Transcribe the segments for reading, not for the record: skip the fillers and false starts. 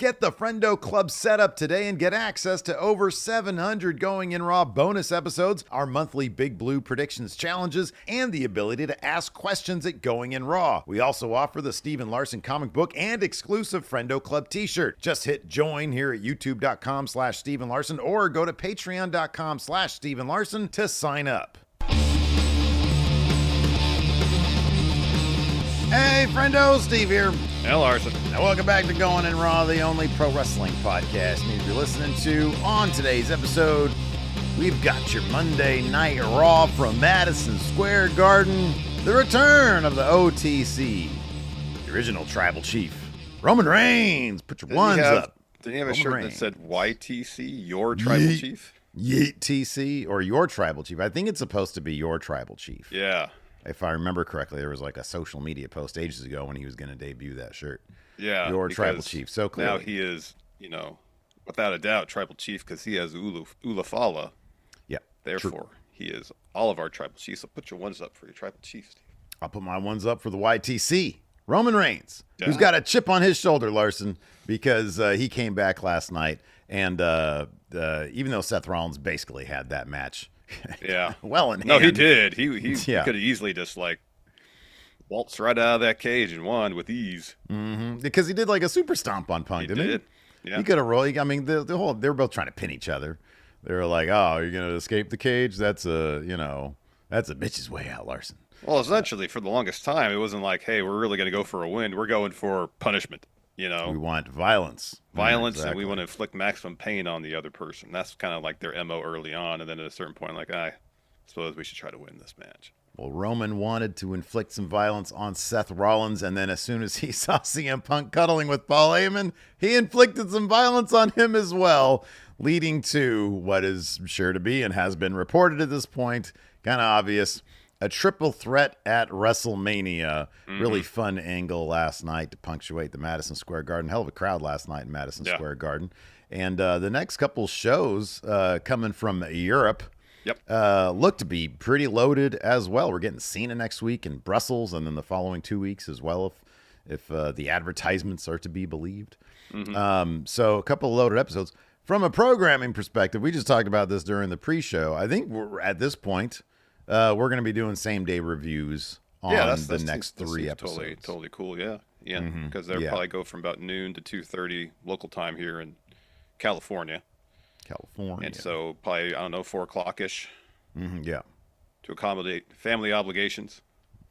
Get the Friendo Club set up today and get access to over 700 Going In Raw bonus episodes, our monthly Big Blue predictions challenges, and the ability to ask questions at Going In Raw. We also offer the Steven Larson comic book and exclusive Friendo Club t-shirt. Just hit join here at youtube.com/Steven Larson or go to patreon.com/Steven Larson to sign up. Hey, friendo, Steve here. Hey, Larson. Now, welcome back to Going In Raw, the only pro wrestling podcast you need to be listening to. On today's episode, we've got your Monday Night Raw from Madison Square Garden, the return of the OTC, the original Tribal Chief, Roman Reigns. Put your ones up. Did you have a shirt that said YTC, your Tribal Chief? Yeet TC, or your Tribal Chief. I think it's supposed to be your Tribal Chief. Yeah. If I remember correctly, there was like a social media post ages ago when he was going to debut that shirt. Yeah. Your Tribal Chief. So clearly. Now he is, without a doubt, Tribal Chief because he has Ulafala. Yeah. Therefore, he is all of our Tribal Chiefs. So put your ones up for your Tribal Chiefs. I'll put my ones up for the YTC. Roman Reigns, who's got a chip on his shoulder, Larson, because he came back last night. And even though Seth Rollins basically had that match, yeah, well in hand. No, he did. He could have easily just waltzed right out of that cage and won with ease. Mm-hmm. Because he did like a super stomp on Punk, didn't he? Yeah. He could have rolled. I mean, they were both trying to pin each other. They were like, "Oh, you're gonna escape the cage? That's a bitch's way out, Larson." Well, essentially, for the longest time, it wasn't like, "Hey, we're really gonna go for a win. We're going for punishment." We want violence, exactly. And we want to inflict maximum pain on the other person. That's kind of like their MO early on, and then at a certain point, I suppose we should try to win this match. Well, Roman wanted to inflict some violence on Seth Rollins, and then as soon as he saw CM Punk cuddling with Paul Heyman, he inflicted some violence on him as well, leading to what is sure to be and has been reported at this point, kind of obvious, a triple threat at WrestleMania. Mm-hmm. Really fun angle last night to punctuate the Madison Square Garden. Hell of a crowd last night in Madison Square Garden. And the next couple shows coming from Europe look to be pretty loaded as well. We're getting Cena next week in Brussels, and then the following 2 weeks as well, if the advertisements are to be believed. Mm-hmm. So a couple of loaded episodes. From a programming perspective, we just talked about this during the pre-show. I think we're at this point, we're going to be doing same-day reviews on the next three episodes. Totally cool, yeah. Because they'll probably go from about noon to 2:30 local time here in California. And so probably, 4 o'clock-ish. Mm-hmm, yeah. To accommodate family obligations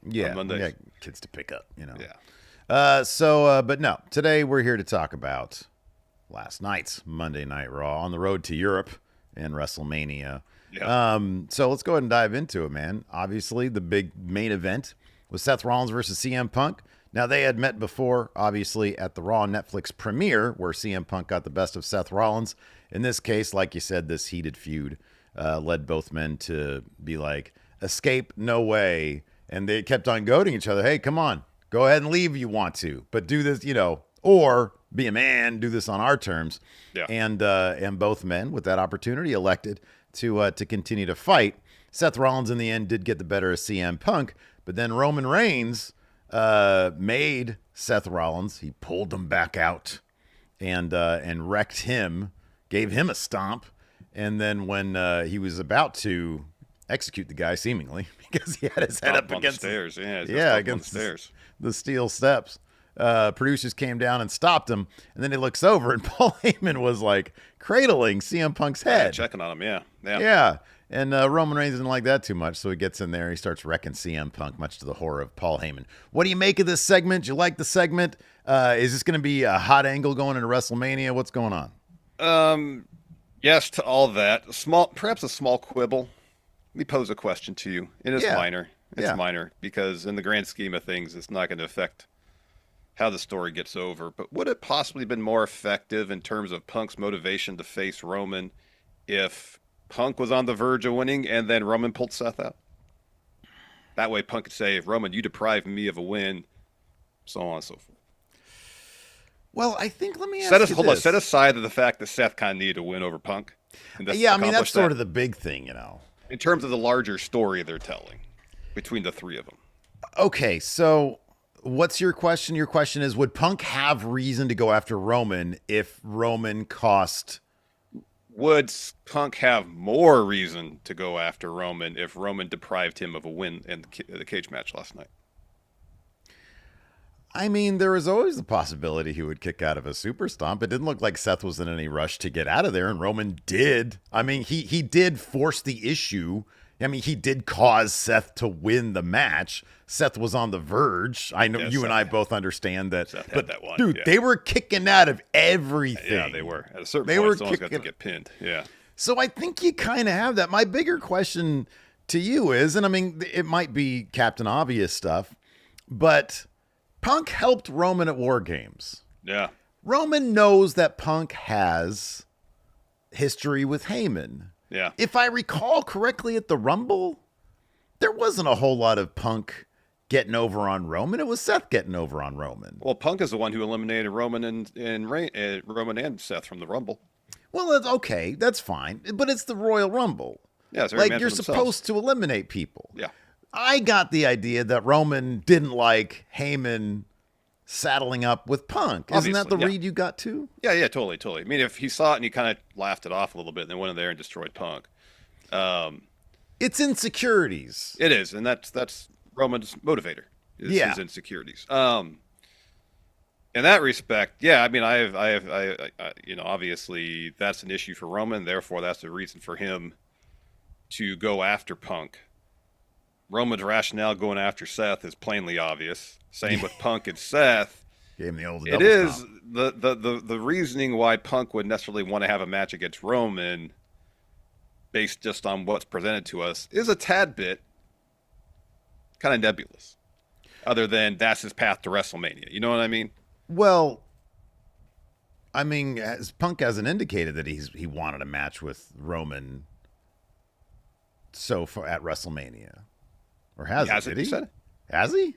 on Mondays. Yeah, kids to pick up, Yeah. But no, today we're here to talk about last night's Monday Night Raw on the road to Europe and WrestleMania. Yeah. So let's go ahead and dive into it, man. Obviously, the big main event was Seth Rollins versus CM Punk. Now, they had met before, obviously, at the Raw Netflix premiere, where CM Punk got the best of Seth Rollins. In this case, like you said, this heated feud led both men to be like, escape, no way. And they kept on goading each other. Hey, come on, go ahead and leave if you want to, but do this, or be a man, do this on our terms. Yeah. And both men, with that opportunity, elected to continue to fight. Seth Rollins, in the end, did get the better of CM Punk, but then Roman Reigns made Seth Rollins. He pulled him back out and wrecked him, gave him a stomp, and then when he was about to execute the guy, seemingly, because he had his head up against the stairs, against the steel steps. Producers came down and stopped him, and then he looks over, and Paul Heyman was like cradling CM Punk's head, checking on him. Yeah. And Roman Reigns didn't like that too much, so he gets in there. He starts wrecking CM Punk, much to the horror of Paul Heyman. What do you make of this segment? Do you like the segment? Is this going to be a hot angle going into WrestleMania? What's going on? Yes to all that. Perhaps a small quibble. Let me pose a question to you. It is minor. It's minor because in the grand scheme of things, it's not going to affect how the story gets over. But would it possibly been more effective in terms of Punk's motivation to face Roman if Punk was on the verge of winning and then Roman pulled Seth out? That way Punk could say, Roman, you deprived me of a win, so on and so forth. Well, I think, let me ask you this. Set aside the fact that Seth kind of needed to win over Punk. Yeah, I mean, that's sort of the big thing, In terms of the larger story they're telling between the three of them. Okay, so What's your question? Your question is, would Punk have reason to go after Roman if Roman cost? Would Punk have more reason to go after Roman if Roman deprived him of a win in the cage match last night? I mean, there was always the possibility he would kick out of a super stomp. It didn't look like Seth was in any rush to get out of there, and Roman did. I mean, he did force the issue. I mean, he did cause Seth to win the match. Seth was on the verge. I know you Seth, and I both understand that. Seth but had that one. dude, yeah. they were kicking out of everything. Yeah, they were. At a certain point, someone's got to get pinned. Yeah. So I think you kind of have that. My bigger question to you is, and I mean, it might be Captain Obvious stuff, but Punk helped Roman at War Games. Yeah. Roman knows that Punk has history with Heyman. Yeah. If I recall correctly at the Rumble, there wasn't a whole lot of Punk getting over on Roman. It was Seth getting over on Roman. Well, Punk is the one who eliminated Roman Roman and Seth from the Rumble. Well, that's okay. That's fine. But it's the Royal Rumble. Yeah, it's like you're supposed to eliminate people. Yeah. I got the idea that Roman didn't like Heyman saddling up with Punk. Isn't that the read you got too? Yeah, totally. I mean, if he saw it and he kind of laughed it off a little bit and then went in there and destroyed Punk. It's insecurities. It is, and that's Roman's motivator. His insecurities. In that respect, yeah, I mean, I obviously that's an issue for Roman. Therefore, that's the reason for him to go after Punk. Roman's rationale going after Seth is plainly obvious. Same with Punk and Seth. Gave him the old it is the reasoning why Punk would necessarily want to have a match against Roman, based just on what's presented to us, is a tad bit kind of nebulous. Other than that's his path to WrestleMania. You know what I mean? Well, I mean, as Punk hasn't indicated that he wanted a match with Roman so far at WrestleMania. Or has he? Did he? Said it? Has he?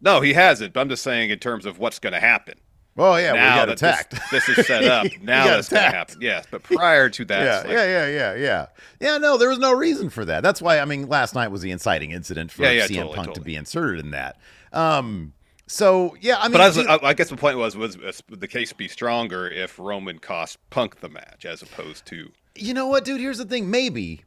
No, he hasn't. But I'm just saying in terms of what's going to happen. Oh, yeah, we got attacked. This is set up. Now that's going to happen. Yes, but prior to that. Yeah, no, there was no reason for that. That's why, I mean, last night was the inciting incident for CM Punk to be inserted in that. So, yeah, I mean. But I guess the point was the case be stronger if Roman cost Punk the match as opposed to. You know what, dude? Here's the thing. Maybe.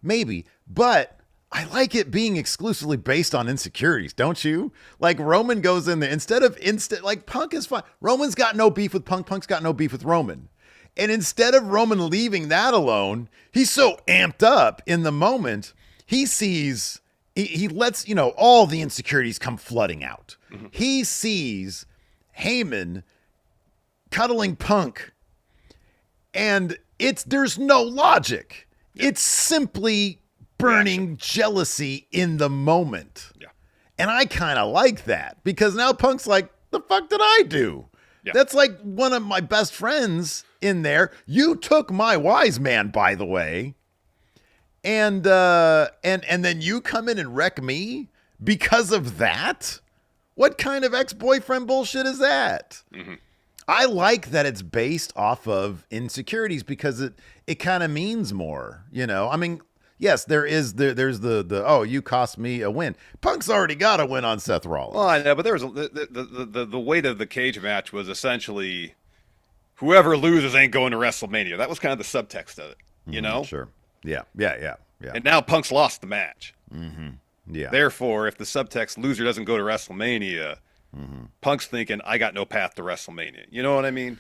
But I like it being exclusively based on insecurities, don't you? Like Roman goes in there instead of like Punk is fine. Roman's got no beef with Punk. Punk's got no beef with Roman. And instead of Roman leaving that alone, he's so amped up in the moment. He sees, he lets, all the insecurities come flooding out. Mm-hmm. He sees Heyman cuddling Punk and there's no logic. Yeah. It's simply burning jealousy in the moment. Yeah. And I kind of like that because now Punk's like, the fuck did I do? Yeah. That's like one of my best friends in there. You took my wise man, by the way. And then you come in and wreck me because of that? What kind of ex-boyfriend bullshit is that? Mm-hmm. I like that it's based off of insecurities because it kind of means more, I mean, yes, there's the you cost me a win. Punk's already got a win on Seth Rollins. Well, I know, but there was the weight of the cage match was essentially whoever loses ain't going to WrestleMania. That was kind of the subtext of it, you know? Sure. Yeah. And now Punk's lost the match. Mm-hmm. Yeah. Therefore, if the subtext loser doesn't go to WrestleMania, Punk's thinking, I got no path to WrestleMania. You know what I mean?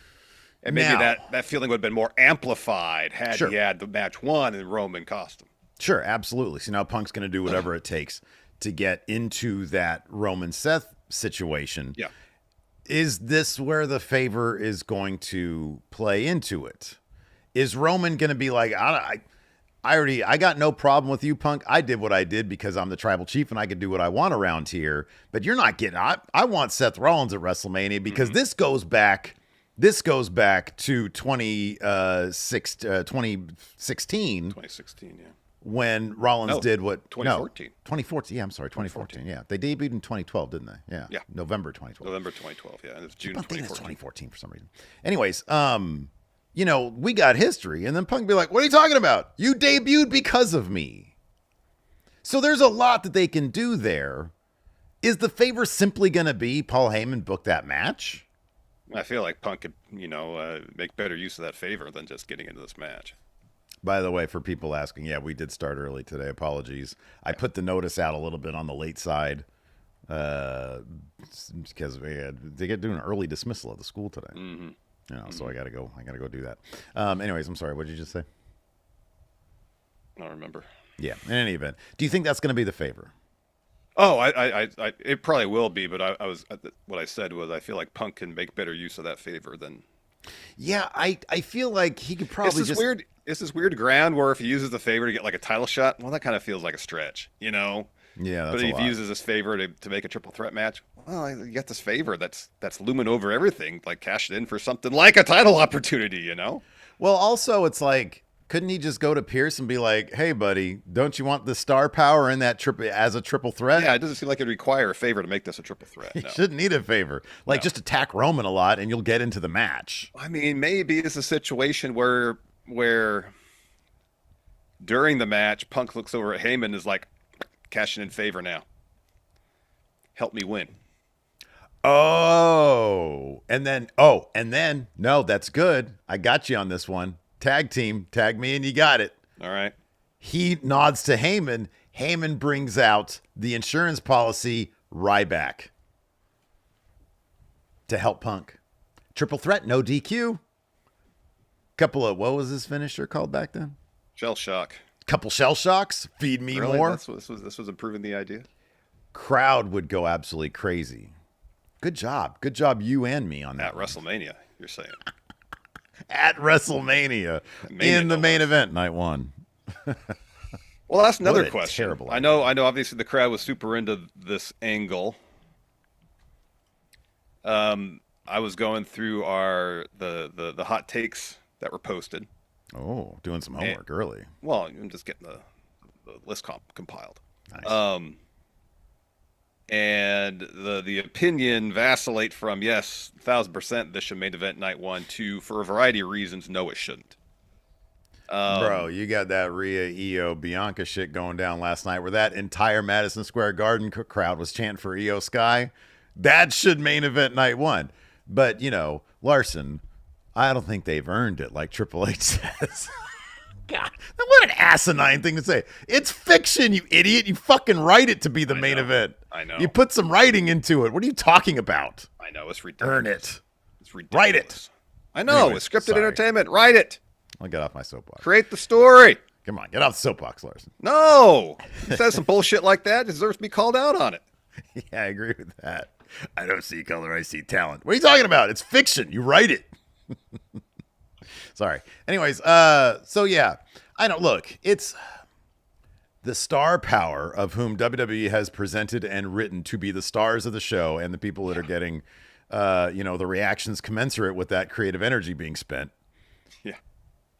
And maybe that feeling would have been more amplified had he had the match won and Roman cost him. Sure, absolutely. So now Punk's going to do whatever it takes to get into that Roman Seth situation. Yeah. Is this where the favor is going to play into it? Is Roman going to be like, I got no problem with you, Punk. I did what I did because I'm the tribal chief and I can do what I want around here. But you're not getting. I want Seth Rollins at WrestleMania because this goes back to 2016. 2016, yeah. When Rollins did what? 2014. 2014. Yeah, I'm sorry, 2014. Yeah, they debuted in 2012, didn't they? Yeah. November 2012. November 2012. Yeah, and it's June 2014. 2014 for some reason. Anyways, we got history, and then Punk be like, "What are you talking about? You debuted because of me." So there's a lot that they can do there, Is the favor simply going to be Paul Heyman book that match? I feel like Punk could, make better use of that favor than just getting into this match. By the way, for people asking, yeah, we did start early today. Apologies. I put the notice out a little bit on the late side because they get doing an early dismissal of the school today. So I gotta go do that. Anyways, I'm sorry. What did you just say? I don't remember. Yeah. In any event, do you think that's going to be the favor? Oh, it probably will be, but what I said was I feel like Punk can make better use of that favor than. Yeah, I feel like he could probably weird. It's this weird ground where if he uses the favor to get like a title shot, well, that kind of feels like a stretch, Yeah, but if he uses this favor to make a triple threat match, well, you got this favor that's looming over everything, like cash it in for something like a title opportunity, Well, also it's like, couldn't he just go to Pierce and be like, "Hey, buddy, don't you want the star power in that as a triple threat?" Yeah, it doesn't seem like it'd require a favor to make this a triple threat. No. He shouldn't need a favor. Like, just attack Roman a lot, and you'll get into the match. I mean, maybe it's a situation where during the match, Punk looks over at Heyman and is like, "Cashing in favor now. Help me win." And then, no, that's good. I got you on this one. Tag team, tag me and you got it. All right. He nods to Heyman. Heyman brings out the insurance policy Ryback to help Punk. Triple threat, no DQ. Couple of, what was his finisher called back then? Shell shock. Couple shell shocks. Feed me more. This was improving the idea. Crowd would go absolutely crazy. Good job, you and me on that. At WrestleMania, you're saying. At WrestleMania in the main event, night one. Well, that's another question. Terrible I know. Obviously, the crowd was super into this angle. I was going through the hot takes that were posted. Oh, doing some homework early. Well, I'm just getting the list compiled. Nice. And the opinion vacillate from yes, 1,000% this should main event night one to for a variety of reasons, no, it shouldn't. Bro, you got that Rhea, Io, Bianca shit going down last night where that entire Madison Square Garden crowd was chanting for Io Sky. That should main event night one. But, Larson, I don't think they've earned it like Triple H says. God, what an asinine thing to say. It's fiction, you idiot. You fucking write it to be the main event. I know. You put some writing into it. What are you talking about? I know. It's ridiculous. Earn it. It's ridiculous. Write it. I know. Anyways, it's scripted entertainment. Write it. I'll get off my soapbox. Create the story. Come on. Get off the soapbox, Larson. No. He says some bullshit like that. Deserves to be called out on it. Yeah, I agree with that. I don't see color. I see talent. What are you talking about? It's fiction. You write it. Sorry. Anyways, so yeah. I don't look, it's the star power of whom WWE has presented and written to be the stars of the show and the people that are getting, the reactions commensurate with that creative energy being spent. Yeah.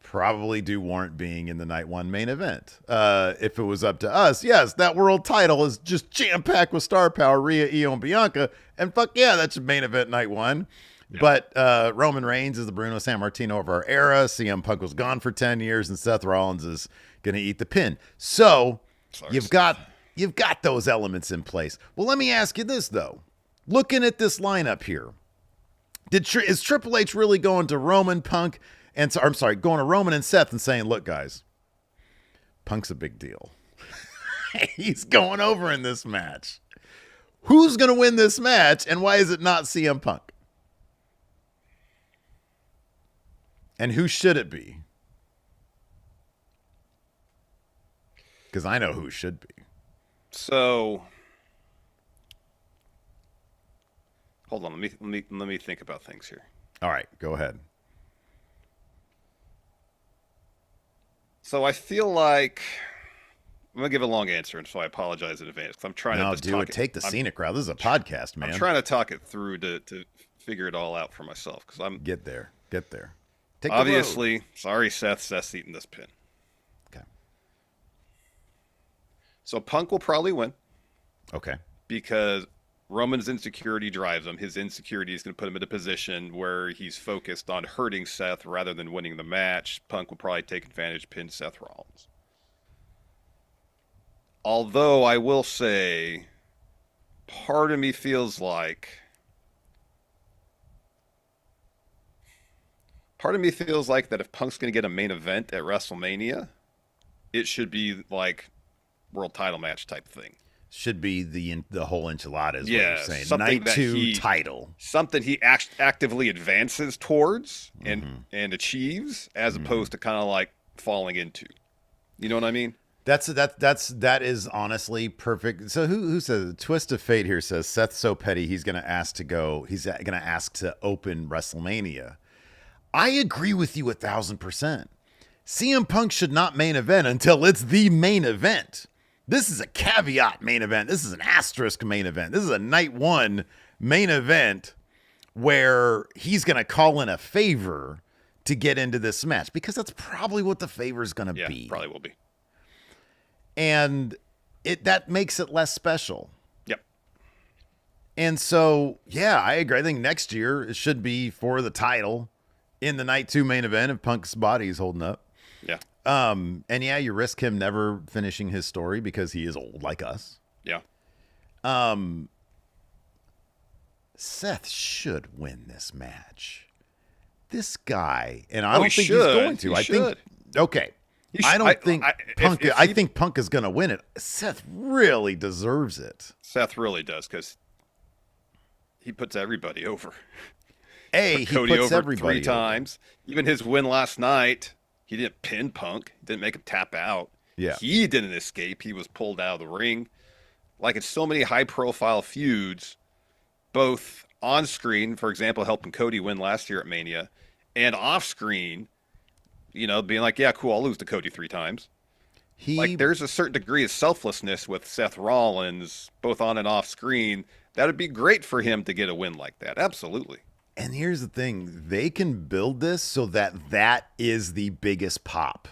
Probably do warrant being in the night one main event. If it was up to us, yes, that world title is just jam-packed with star power, Rhea, Io, and Bianca. And fuck yeah, that's main event night one. Yeah. But Roman Reigns is the Bruno Sammartino of our era. CM Punk was gone for 10 years, and Seth Rollins is going to eat the pin. So you've got those elements in place. Well, let me ask you this, though. Looking at this lineup here, is Triple H really going to Roman, Punk, and going to Roman and Seth and saying, look, guys, Punk's a big deal. He's going over in this match. Who's going to win this match, and why is it not CM Punk? And who should it be? Because I know who should be. So, hold on. Let me think about things here. All right, go ahead. So I feel like I'm gonna give a long answer, and so I apologize in advance because I'm trying to just do it. Take the scenic route. This is a podcast, man. I'm trying to talk it through to figure it all out for myself because I'm get there. Obviously, sorry, Seth's eating this pin. Okay. So Punk will probably win. Okay. Because Roman's insecurity drives him. His insecurity is going to put him in a position where he's focused on hurting Seth rather than winning the match. Punk will probably take advantage, pin Seth Rollins. Although I will say, part of me feels like that if Punk's going to get a main event at WrestleMania, it should be like world title match type thing. Should be the whole enchilada is what you're Yeah, saying. something Night that 2 title. something he actively advances towards and achieves, as opposed to kind of like falling into. You know what I mean? That is honestly perfect. So who says Twist of Fate here says Seth's so petty he's gonna ask to open WrestleMania. I agree with you 1,000%. CM Punk should not main event until it's the main event. This is a caveat main event. This is an asterisk main event. This is a night 1 main event where he's going to call in a favor to get into this match, because that's probably what the favor is going to be. Yeah, probably will be. And that makes it less special. Yep. And so, yeah, I agree. I think next year it should be for the title in the night 2 main event if Punk's body is holding up. Yeah. And yeah, you risk him never finishing his story because he is old like us. Yeah. Seth should win this match. This guy, and I don't think he's going to. I think okay. I think Punk is going to win it. Seth really deserves it. Seth really does, because he puts everybody over. He Cody puts over everybody 3 times. Even his win last night, he didn't pin Punk. He didn't make him tap out. Yeah. He didn't escape. He was pulled out of the ring. Like, it's so many high-profile feuds, both on screen, for example, helping Cody win last year at Mania, and off screen, being like, yeah, cool, I'll lose to Cody 3 times. There's a certain degree of selflessness with Seth Rollins, both on and off screen. That would be great for him to get a win like that. Absolutely. And here's the thing. They can build this so that is the biggest pop.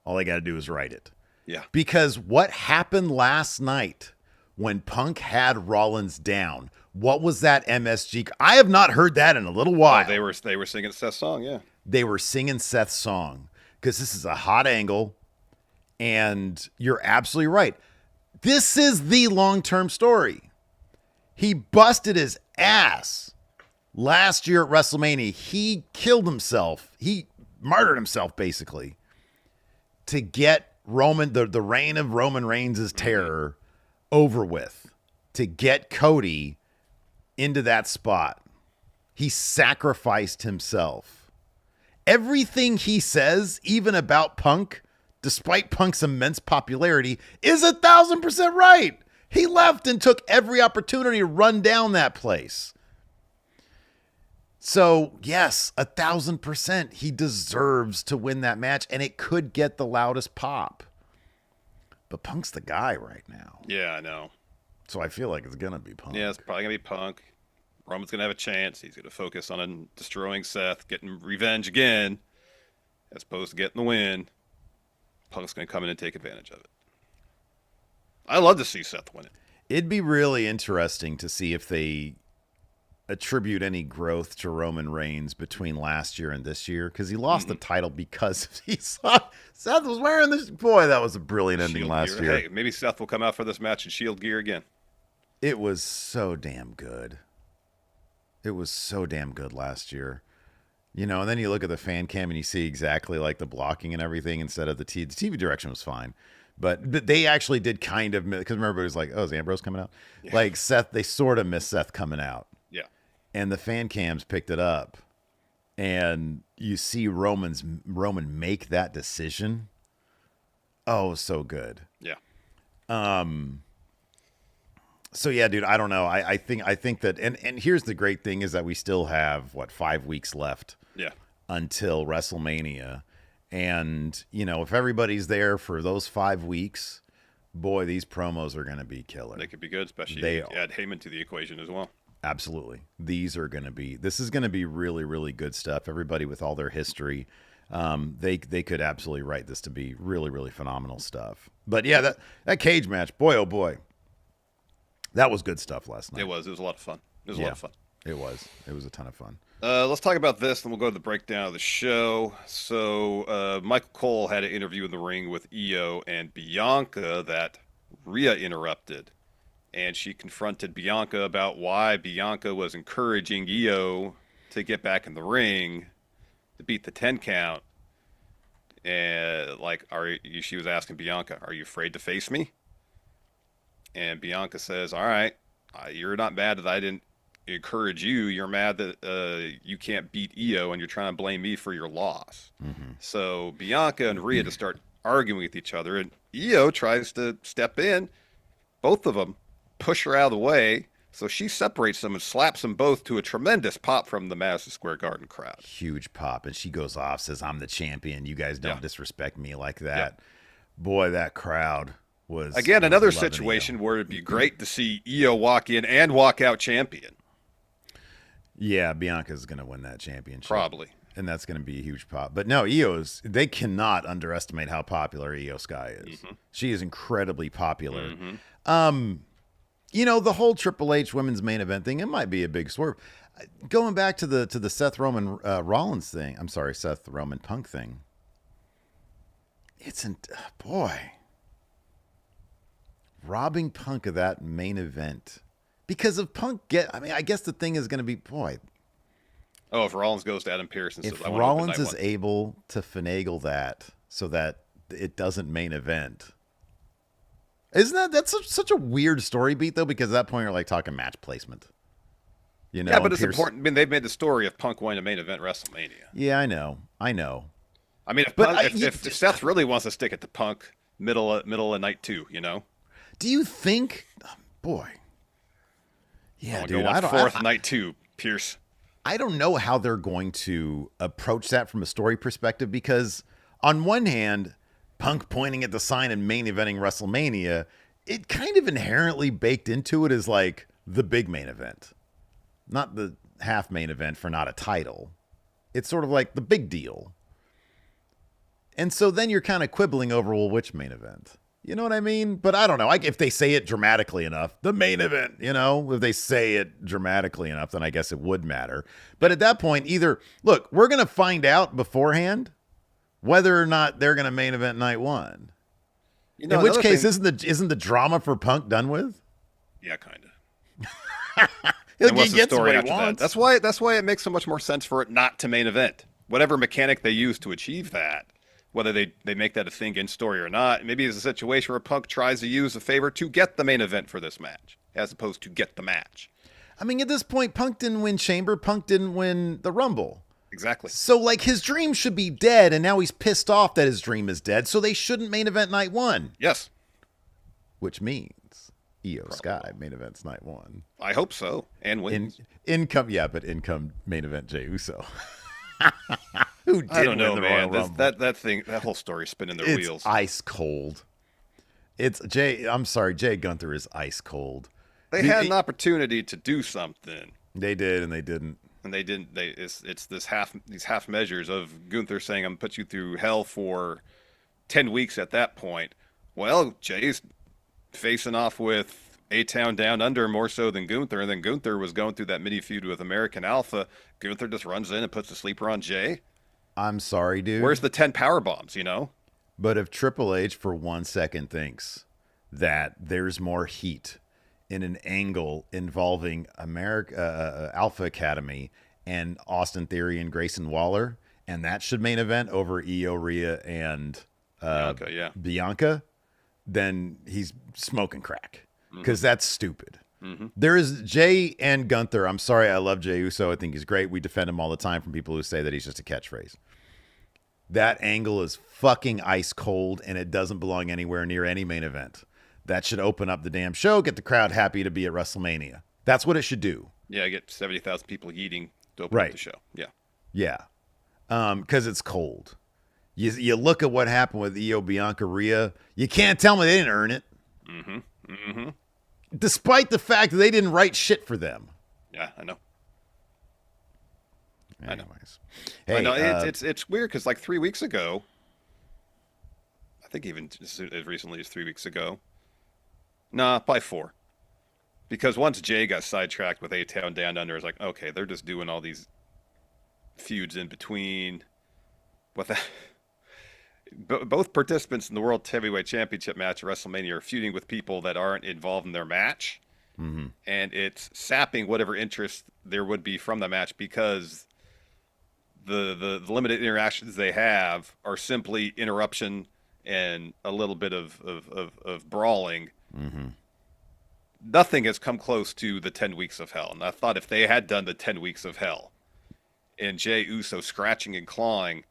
All they got to do is write it. Yeah. Because what happened last night when Punk had Rollins down? What was that MSG? I have not heard that in a little while. They were singing Seth's song, yeah. They were singing Seth's song because this is a hot angle, and you're absolutely right. This is the long-term story. He busted his ass last year at WrestleMania. He killed himself. He martyred himself, basically, to get the reign of Roman Reigns' terror over with, to get Cody into that spot. He sacrificed himself. Everything he says, even about Punk, despite Punk's immense popularity, is 1,000% right. He left and took every opportunity to run down that place. So, yes, 1,000%. He deserves to win that match, and it could get the loudest pop. But Punk's the guy right now. Yeah, I know. So I feel like it's going to be Punk. Yeah, it's probably going to be Punk. Roman's going to have a chance. He's going to focus on destroying Seth, getting revenge again, as opposed to getting the win. Punk's going to come in and take advantage of it. I love to see Seth win it. It'd be really interesting to see if they attribute any growth to Roman Reigns between last year and this year, because he lost the title because he saw Seth was wearing this. Boy, that was a brilliant ending last year. Hey, maybe Seth will come out for this match in Shield gear again. It was so damn good. It was so damn good last year. And then you look at the fan cam and you see exactly like the blocking and everything instead of the TV direction was fine. But they actually did kind of, because remember, it was like, oh, is Ambrose coming out? Yeah. Like Seth, they sort of missed Seth coming out. Yeah. And the fan cams picked it up. And you see Roman make that decision. Oh, so good. Yeah. So yeah, dude, I don't know. I think that, and here's the great thing is that we still have 5 weeks left. Yeah. Until WrestleMania. And, if everybody's there for those 5 weeks, boy, these promos are going to be killer. They could be good, especially if you add Heyman to the equation as well. Absolutely. This is going to be really, really good stuff. Everybody with all their history, they could absolutely write this to be really, really phenomenal stuff. But yeah, that cage match, boy, oh boy, that was good stuff last night. It was a lot of fun. It was a lot of fun. It was a ton of fun. Let's talk about this, and we'll go to the breakdown of the show. So, Michael Cole had an interview in the ring with Io and Bianca that Rhea interrupted. and she confronted Bianca about why Bianca was encouraging Io to get back in the ring to beat the 10 count. And like, she was asking Bianca, "Are you afraid to face me?" And Bianca says, "All right, you're not mad that I didn't encourage you. You're mad that you can't beat Io, and you're trying to blame me for your loss." Mm-hmm. So Bianca and Rhea to start arguing with each other, and Io tries to step in. Both of them push her out of the way, so she separates them and slaps them both to a tremendous pop from the Madison Square Garden crowd. Huge pop, and she goes off, says, "I'm the champion. You guys don't disrespect me like that." Yeah. Boy, that crowd was again another loving situation Io. where it'd be great to see Io walk in and walk out champion. Yeah, Bianca's going to win that championship. Probably. And that's going to be a huge pop. But no, they cannot underestimate how popular Io Sky is. Mm-hmm. She is incredibly popular. Mm-hmm. The whole Triple H women's main event thing, it might be a big swerve. Going back to the Seth Roman Rollins thing, I'm sorry, Seth Roman Punk thing. Boy, robbing Punk of that main event. Because if Punk I guess the thing is going to be, boy. Oh, if Rollins goes to Adam Pearce and says, If "I want Rollins to is able to finagle that so that it doesn't main event, that's such a weird story beat though? Because at that point you're like talking match placement, Yeah, but it's important. I mean, they've made the story of Punk winning a main event WrestleMania. Yeah, I know. I mean, if Seth really wants to stick it to Punk, middle of night 2, Do you think, boy? Yeah, dude. I don't. Fourth night 2, Pierce. I don't know how they're going to approach that from a story perspective because on one hand, Punk pointing at the sign and main eventing WrestleMania, it kind of inherently baked into it as like the big main event, not the half main event for not a title. It's sort of like the big deal. And so then you're kind of quibbling over, well, which main event? You know what I mean? But I don't know. If they say it dramatically enough, the main event, if they say it dramatically enough, then I guess it would matter. But at that point, look, we're going to find out beforehand whether or not they're going to main event night 1. In which case, isn't the drama for Punk done with? Yeah, kind of. He'll get the story after that. That's why it makes so much more sense for it not to main event. Whatever mechanic they use to achieve that. Whether they make that a thing in story or not. Maybe it's a situation where Punk tries to use a favor to get the main event for this match, as opposed to get the match. I mean, at this point, Punk didn't win Chamber. Punk didn't win the Rumble. Exactly. So, like, his dream should be dead, and now he's pissed off that his dream is dead, so they shouldn't main event night 1. Yes. Which means Io Sky main events night 1. I hope so. And wins. Income main event Jey Uso. Who did I don't know, win the man. Royal Rumble? That whole story's spinning their wheels. It's ice cold. I'm sorry, Jay Gunther is ice cold. They had an opportunity to do something. They did, and they didn't. And they didn't. It's these half measures of Gunther saying, "I'm put you through hell for 10 weeks." At that point, well, Jay's facing off with A-Town Down Under more so than Gunther, and then Gunther was going through that mini feud with American Alpha. Gunther just runs in and puts the sleeper on Jay. I'm sorry, dude. Where's the 10 power bombs, But if Triple H for 1 second thinks that there's more heat in an angle involving Alpha Academy and Austin Theory and Grayson Waller, and that should main event over Io, Rhea, and Bianca, then he's smoking crack because that's stupid. Mm-hmm. There is Jay and Gunther. I'm sorry, I love Jey Uso. I think he's great. We defend him all the time from people who say that he's just a catchphrase. That angle is fucking ice cold, and it doesn't belong anywhere near any main event. That should open up the damn show, get the crowd happy to be at WrestleMania. That's what it should do. Yeah, get 70,000 people eating to open up the show. Yeah. Yeah. Because it's cold. You look at what happened with Io, Bianca, Rhea. You can't tell me they didn't earn it. Mm-hmm. Mm-hmm. Despite the fact that they didn't write shit for them. Yeah, I know. Anyways. Hey, I know. It's weird because like 3 weeks ago, I think even as recently as 3 weeks ago. Nah, probably 4. Because once Jay got sidetracked with A-Town Down Under, it's like, okay, they're just doing all these feuds in between. both participants in the World Heavyweight Championship match at WrestleMania are feuding with people that aren't involved in their match, and it's sapping whatever interest there would be from the match because the limited interactions they have are simply interruption and a little bit of brawling. Nothing has come close to the 10 weeks of hell. And I thought if they had done the 10 weeks of hell and Jey Uso scratching and clawing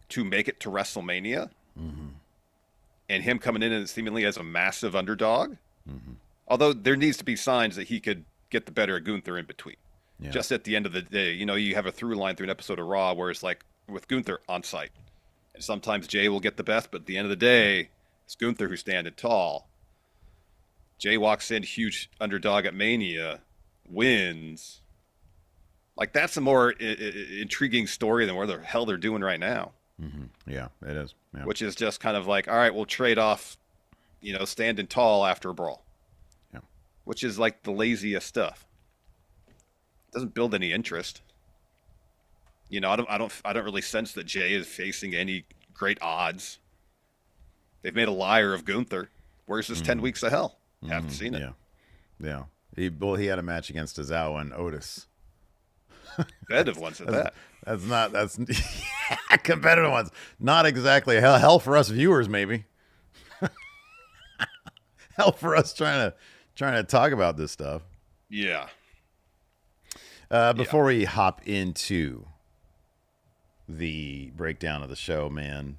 to make it to WrestleMania and him coming in and seemingly as a massive underdog, although there needs to be signs that he could get the better of Gunther in between. Yeah. Just at the end of the day, you have a through line through an episode of Raw where it's like with Gunther on site. And sometimes Jey will get the best, but at the end of the day, it's Gunther who's standing tall. Jey walks in, huge underdog at Mania, wins. Like, that's a more intriguing story than where the hell they're doing right now. Yeah, it is. Yeah. Which is just kind of like, all right, we'll trade off, standing tall after a brawl. Yeah. Which is like the laziest stuff. Doesn't build any interest. I don't really sense that Jey is facing any great odds. They've made a liar of Gunther. Where's this 10 weeks of hell? Haven't seen it. Yeah. He had a match against Tozawa and Otis. Competitive ones at that. That's competitive ones. Not exactly hell for us viewers, maybe. Hell for us trying to talk about this stuff. Yeah. Before we hop into the breakdown of the show, man,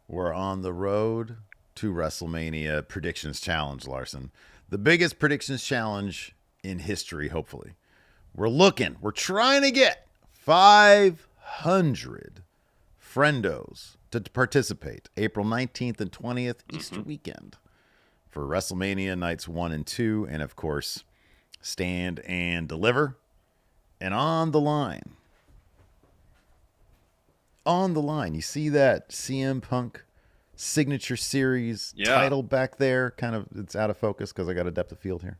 we're on the road to WrestleMania Predictions Challenge, Larson. The biggest predictions challenge in history, hopefully. We're trying to get 500 friendos to participate April 19th and 20th, Easter weekend, for WrestleMania nights 1 and 2, and of course, Stand and Deliver. And on the line, you see that CM Punk Signature Series title back there? Kind of, it's out of focus because I got a depth of field here.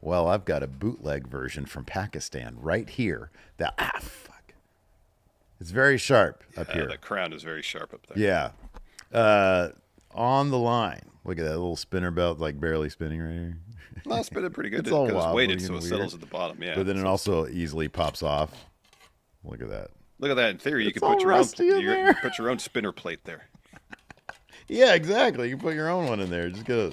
Well, I've got a bootleg version from Pakistan right here. Fuck. It's very sharp up here. The crown is very sharp up there. Yeah. On the line. Look at that little spinner belt, like barely spinning right here. No, it's spinning pretty good. It's all because it's weighted, wobbly so it and settles weird. at the bottom. Yeah. But then it also easily pops off. Look at that. Look at that. In theory, you It's could all put rusty in there. put your own spinner plate there. Yeah, exactly. You can put your own one in there. Just get a...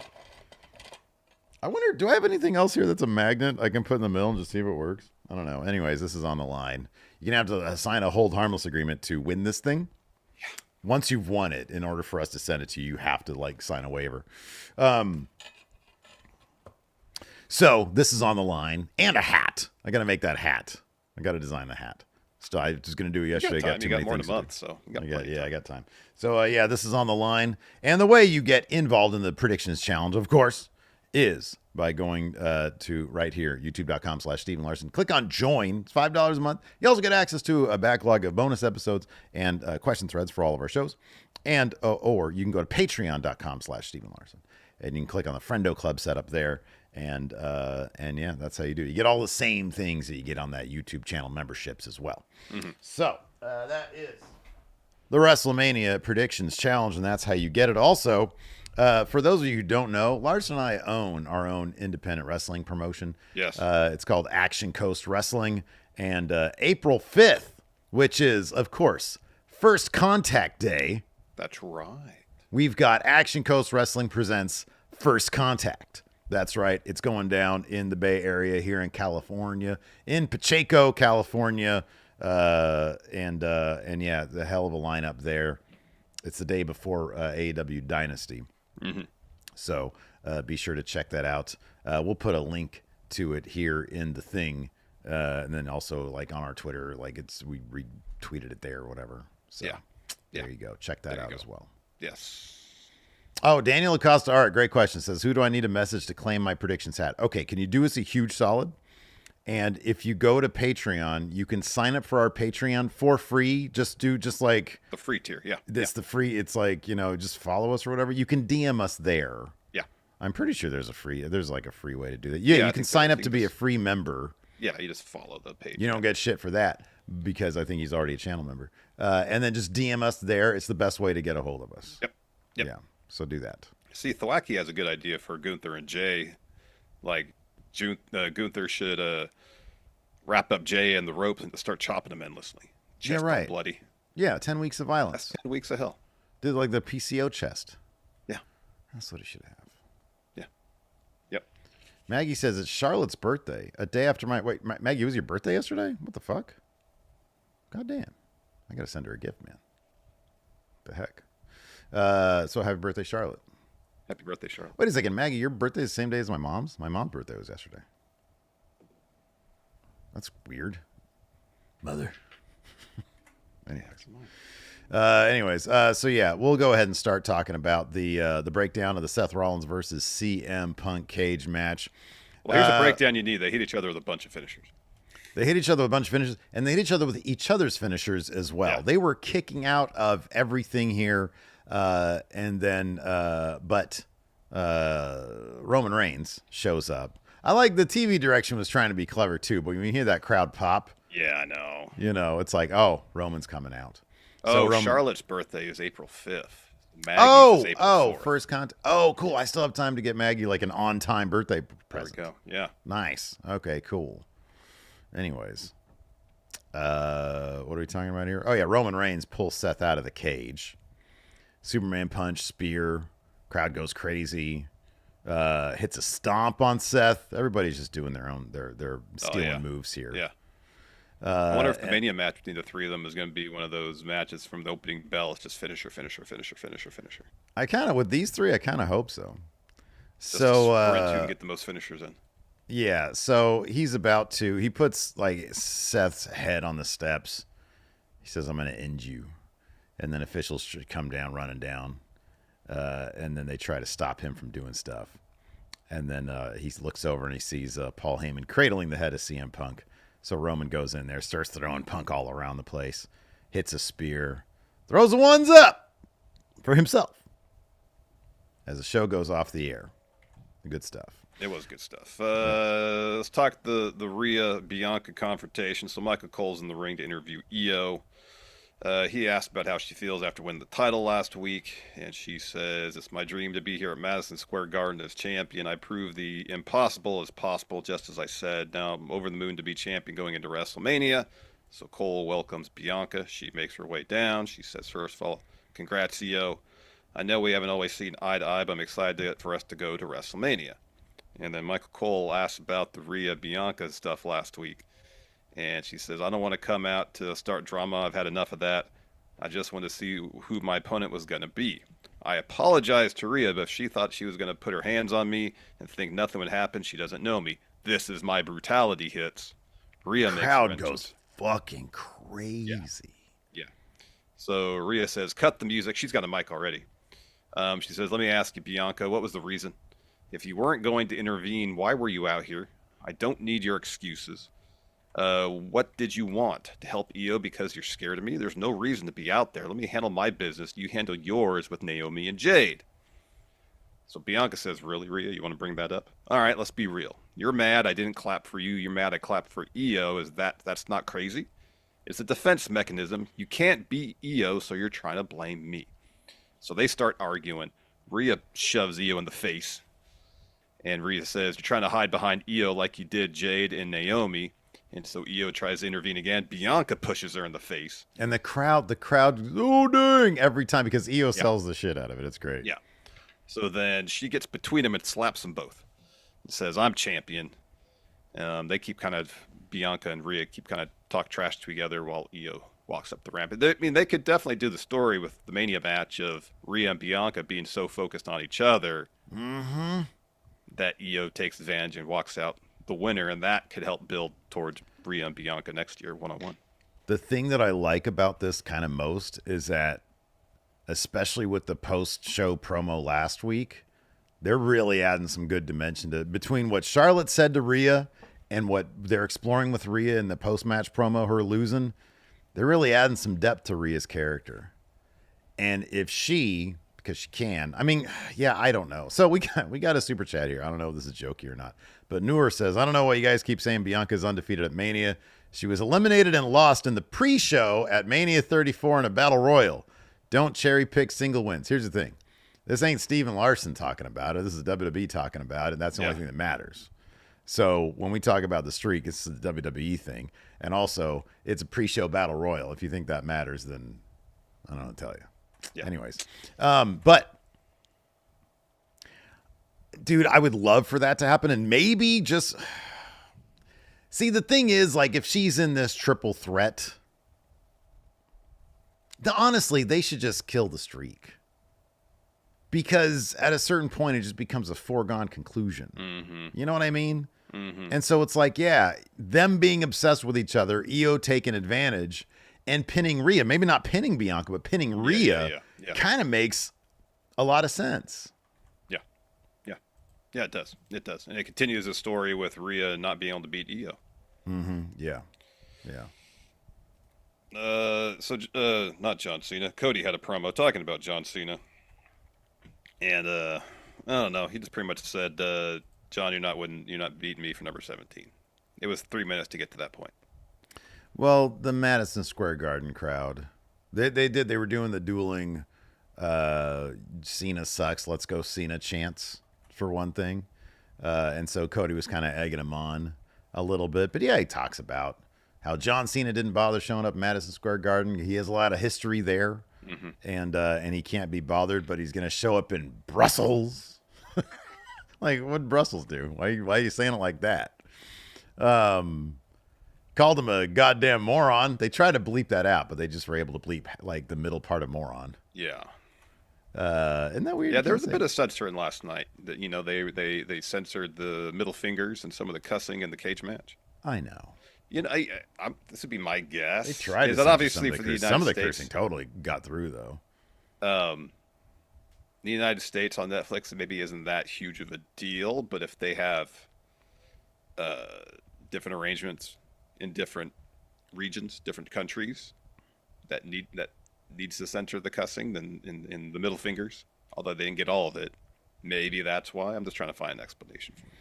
I wonder, do I have anything else here that's a magnet I can put in the middle and just see if it works? I don't know. Anyways, this is on the line. You're going to have to sign a hold harmless agreement to win this thing. Yeah. Once you've won it, in order for us to send it to you, you have to sign a waiver. So this is on the line, and a hat. I got to make that hat. I got to design the hat. So I was going to do it yesterday. You got time. Got too You got many more than things a month, so you got plenty of time. I got time. So this is on the line, and the way you get involved in the predictions challenge, of course, is by going to right here, youtube.com/Stephen Larson. Click on join. It's $5 a month. You also get access to a backlog of bonus episodes and question threads for all of our shows. And or you can go to patreon.com/Stephen Larson, and you can click on the Friendo Club set up there. And yeah, that's how you do it. You get all the same things that you get on that YouTube channel memberships as well. So that is the WrestleMania Predictions Challenge, and that's how you get it. Also, for those of you who don't know, Lars and I own our own independent wrestling promotion. Yes. It's called Action Coast Wrestling. And April 5th, which is, of course, First Contact Day. That's right. We've got Action Coast Wrestling presents First Contact. That's right. It's going down in the Bay Area here in California, in Pacheco, California. And yeah, the hell of a lineup there. It's the day before AEW Dynasty. So be sure to check that out. We'll put a link to it here in the thing. And then also on our Twitter, we retweeted it there or whatever. So there you go. Check that out as well. Yes. Oh, Daniel Acosta Art, great question. Says, who do I need to message to claim my predictions hat? Okay, can you do us a huge solid? And if you go to Patreon, you can sign up for our Patreon for free. Just the free tier, yeah. The free. It's just follow us or whatever. You can DM us there. Yeah. I'm pretty sure there's a free way to do that. Yeah, you can sign up to be a free member. Yeah, you just follow the page. You don't get shit for that because I think he's already a channel member. And then just DM us there. It's the best way to get a hold of us. Yep. Yeah, so do that. See, Thwacky has a good idea for Gunther and Jay. Like, Gunther should wrap up Jay in the ropes and start chopping him endlessly. Chest all bloody. Yeah, 10 weeks of violence. That's 10 weeks of hell. Did like the PCO chest. Yeah. That's what he should have. Yeah. Yep. Maggie says it's Charlotte's birthday. A day after Maggie, it was your birthday yesterday? What the fuck? God damn. I got to send her a gift, man. The heck? So happy birthday, Charlotte. Happy birthday, Charlotte. Wait a second, Maggie, your birthday is the same day as my mom's? My mom's birthday was yesterday. That's weird. Mother. Anyways, so yeah, we'll go ahead and start talking about the breakdown of the Seth Rollins versus CM Punk cage match. Well, here's a breakdown you need. They hit each other with a bunch of finishers. They hit each other with a bunch of finishers, and they hit each other with each other's finishers as well. Yeah. They were kicking out of everything here, and then but Roman Reigns shows up. I like the TV direction was trying to be clever too, but when you hear that crowd pop, yeah, I know. You know, it's like, oh, Roman's coming out. So Charlotte's birthday is April 5th. Maggie's is April 4th. First contact. Oh, cool. I still have time to get Maggie like an on-time birthday present. There we go. Yeah. Nice. Okay, cool. Anyways, what are we talking about here? Oh, yeah, Roman Reigns pulls Seth out of the cage. Superman punch, spear. Crowd goes crazy. Hits a stomp on Seth. Everybody's just doing their own. They're stealing moves here. Yeah. I wonder if the Mania match between the three of them is going to be one of those matches from the opening bell. It's just finisher. I kind of, with these three, I kind of hope so. Just to get the most finishers in. Yeah, so he puts like Seth's head on the steps. He says, I'm going to end you. And then officials should come down, running down. And then they try to stop him from doing stuff. And then he looks over and he sees Paul Heyman cradling the head of CM Punk. So Roman goes in there, starts throwing Punk all around the place, hits a spear, throws the ones up for himself. As the show goes off the air. Good stuff. It was good stuff. Let's talk the Rhea Bianca confrontation. So Michael Cole's in the ring to interview Io. He asked about how she feels after winning the title last week, and she says, it's my dream to be here at Madison Square Garden as champion. I proved the impossible is possible, just as I said. Now I'm over the moon to be champion going into WrestleMania. So Cole welcomes Bianca. She makes her way down. She says, first of all, congrats, Io. I know we haven't always seen eye to eye, but I'm excited for us to go to WrestleMania. And then Michael Cole asked about the Rhea Bianca stuff last week. And she says, I don't want to come out to start drama. I've had enough of that. I just want to see who my opponent was going to be. I apologized to Rhea, but if she thought she was going to put her hands on me and think nothing would happen, she doesn't know me. This is my brutality hits. Rhea makes crowd goes fucking crazy. Yeah. So Rhea says, cut the music. She's got a mic already. She says, let me ask you, Bianca, what was the reason? If you weren't going to intervene, why were you out here? I don't need your excuses. What did you want? To help Io because you're scared of me? There's no reason to be out there. Let me handle my business. You handle yours with Naomi and Jade. So Bianca says, really, Rhea? You want to bring that up? All right, let's be real. You're mad I didn't clap for you. You're mad I clapped for Io. That's not crazy? It's a defense mechanism. You can't beat Io, so you're trying to blame me. So they start arguing. Rhea shoves Io in the face. And Rhea says, you're trying to hide behind Io like you did Jade and Naomi. And so Io tries to intervene again. Bianca pushes her in the face. And the crowd, oh dang, every time because Io sells the shit out of it. It's great. Yeah. So then she gets between them and slaps them both. And says, I'm champion. They keep kind of, Bianca and Rhea keep kind of talk trash together while Io walks up the ramp. They could definitely do the story with the Mania match of Rhea and Bianca being so focused on each other that Io takes advantage and walks out the winner, and that could help build towards Rhea and Bianca next year one-on-one. The thing that I like about this kind of most is that, especially with the post-show promo last week, they're really adding some good dimension to between what Charlotte said to Rhea and what they're exploring with Rhea in the post-match promo, her losing. They're really adding some depth to Rhea's character. And if she, because she can. I mean, yeah, I don't know. So we got a super chat here. I don't know if this is jokey or not. But Noor says, I don't know why you guys keep saying Bianca's undefeated at Mania. She was eliminated and lost in the pre-show at Mania 34 in a Battle Royal. Don't cherry pick single wins. Here's the thing. This ain't Steven Larson talking about it. This is WWE talking about it, and that's the only thing that matters. So when we talk about the streak, it's the WWE thing. And also, it's a pre-show Battle Royal. If you think that matters, then I don't know what to tell you. Yeah. Anyways. But, dude, I would love for that to happen. And maybe just... See, the thing is, like, if she's in this triple threat, honestly, they should just kill the streak. Because at a certain point, it just becomes a foregone conclusion. Mm-hmm. You know what I mean? Mm-hmm. And so it's like, yeah, them being obsessed with each other, Io taking advantage, and pinning Rhea. Maybe not pinning Bianca, but pinning Rhea kind of makes a lot of sense. Yeah, it does. It does. And it continues the story with Rhea not being able to beat Io. Mm-hmm. Yeah. Not John Cena. Cody had a promo talking about John Cena. And, I don't know. He just pretty much said, John, you're not beating me for number 17. It was 3 minutes to get to that point. Well, the Madison Square Garden crowd, they were doing the dueling, Cena sucks, let's go Cena chants. For one thing. And so Cody was kind of egging him on a little bit. But yeah, he talks about how John Cena didn't bother showing up at Madison Square Garden. He has a lot of history there. Mm-hmm. And he can't be bothered, but he's going to show up in Brussels. Like, what'd Brussels do? Why are you saying it like that? Called him a goddamn moron. They tried to bleep that out, but they just were able to bleep, like, the middle part of moron. Yeah. Isn't that weird? Yeah, there was a bit of censoring last night. That they censored the middle fingers and some of the cussing in the cage match. I know. This would be my guess. They tried to censor obviously for the United States. Some of the cursing totally got through though. The United States on Netflix maybe isn't that huge of a deal, but if they have different arrangements in different regions, different countries that needs to censor the cussing than in the middle fingers, although they didn't get all of it. Maybe that's why. I'm just trying to find an explanation for it.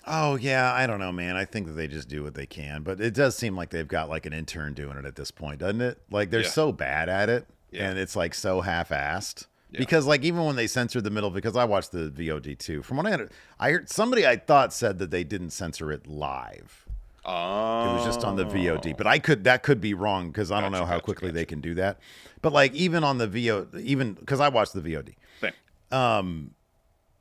Oh, yeah. I don't know, man. I think that they just do what they can. But it does seem like they've got like an intern doing it at this point, doesn't it? Like they're so bad at it. Yeah. And it's like so half-assed. Yeah. Because like even when they censored the middle, because I watched the VOD too. From what I heard somebody I thought said that they didn't censor it live. Oh. It was just on the VOD. But that could be wrong because I don't know how quickly they can do that. But like even on the VOD, even because I watched the VOD. Same.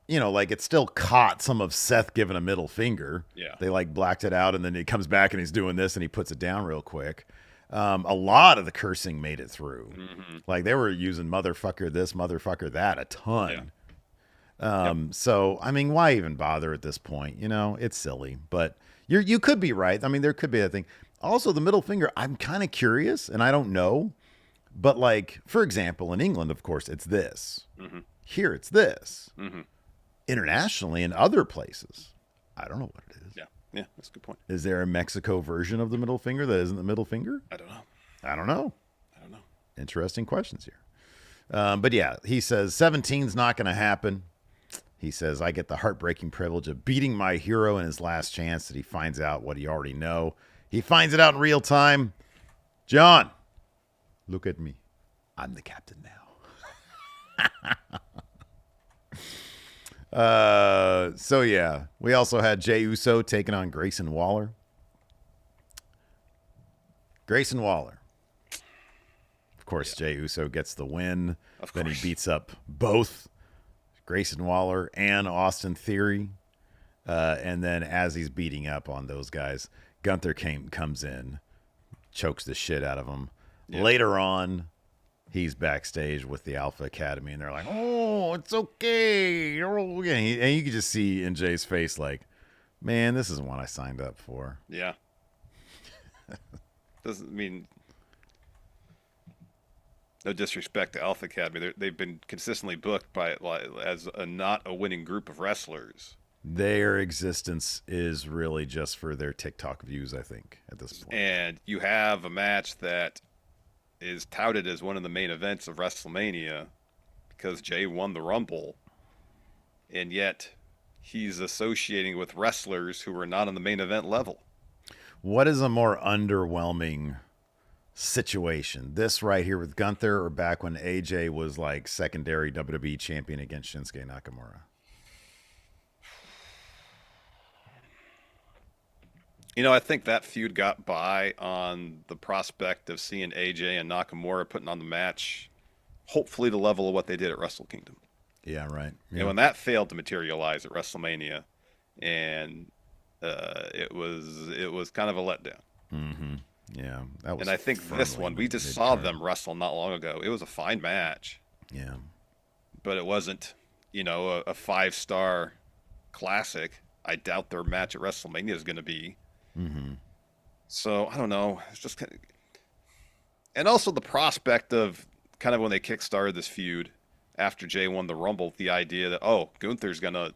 Like it still caught some of Seth giving a middle finger. Yeah. They like blacked it out and then he comes back and he's doing this and he puts it down real quick. A lot of the cursing made it through. Mm-hmm. Like they were using motherfucker this, motherfucker that a ton. Yeah. So, I mean, why even bother at this point? It's silly, but you could be right. I mean, there could be that thing. Also, the middle finger, I'm kind of curious and I don't know, but like, for example, in England, of course, it's this. Mm-hmm. Here, it's this. Mm-hmm. Internationally, in other places, I don't know what it is. Yeah, that's a good point. Is there a Mexico version of the middle finger that isn't the middle finger? I don't know. I don't know. Interesting questions here. But yeah, he says 17's not going to happen. He says, I get the heartbreaking privilege of beating my hero in his last chance that he finds out what he already know. He finds it out in real time. John, look at me. I'm the captain now. So yeah, we also had Jey Uso taking on Grayson Waller. Of course, Jey Uso gets the win. Then he beats up both Grayson Waller and Austin Theory. And then as he's beating up on those guys, Gunther comes in, chokes the shit out of him. Yeah. Later on, he's backstage with the Alpha Academy, and they're like, oh, it's okay. And you can just see in Jay's face, like, man, this isn't what I signed up for. Yeah. Doesn't mean... No disrespect to Alpha Academy. They've been consistently booked as not a winning group of wrestlers. Their existence is really just for their TikTok views, I think, at this point. And you have a match that is touted as one of the main events of WrestleMania because Jay won the Rumble, and yet he's associating with wrestlers who are not on the main event level. What is a more underwhelming situation? This right here with Gunther, or back when AJ was like secondary WWE champion against Shinsuke Nakamura? I think that feud got by on the prospect of seeing AJ and Nakamura putting on the match, hopefully the level of what they did at Wrestle Kingdom. Yeah, right. Yeah. And when that failed to materialize at WrestleMania, and it was kind of a letdown. Mm-hmm. Yeah, that was. And I think this one, we just saw them wrestle not long ago. It was a fine match. Yeah, but it wasn't, a 5-star classic. I doubt their match at WrestleMania is going to be. Mm-hmm. So I don't know. It's just kind of, and also the prospect of kind of when they kickstarted this feud after Jay won the Rumble, the idea that Gunther's gonna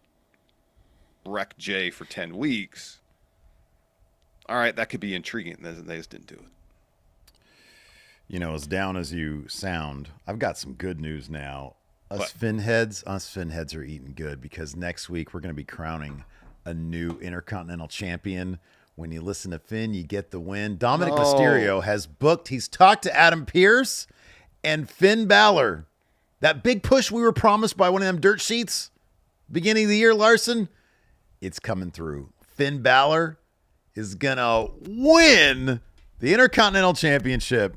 wreck Jay for 10 weeks. All right, that could be intriguing. They just didn't do it. As down as you sound, I've got some good news now. Us Finn heads are eating good, because next week we're going to be crowning a new Intercontinental Champion. When you listen to Finn, you get the win. Dominic Mysterio has booked. He's talked to Adam Pearce and Finn Balor. That big push we were promised by one of them dirt sheets beginning of the year, Larson, it's coming through. Finn Balor is going to win the Intercontinental Championship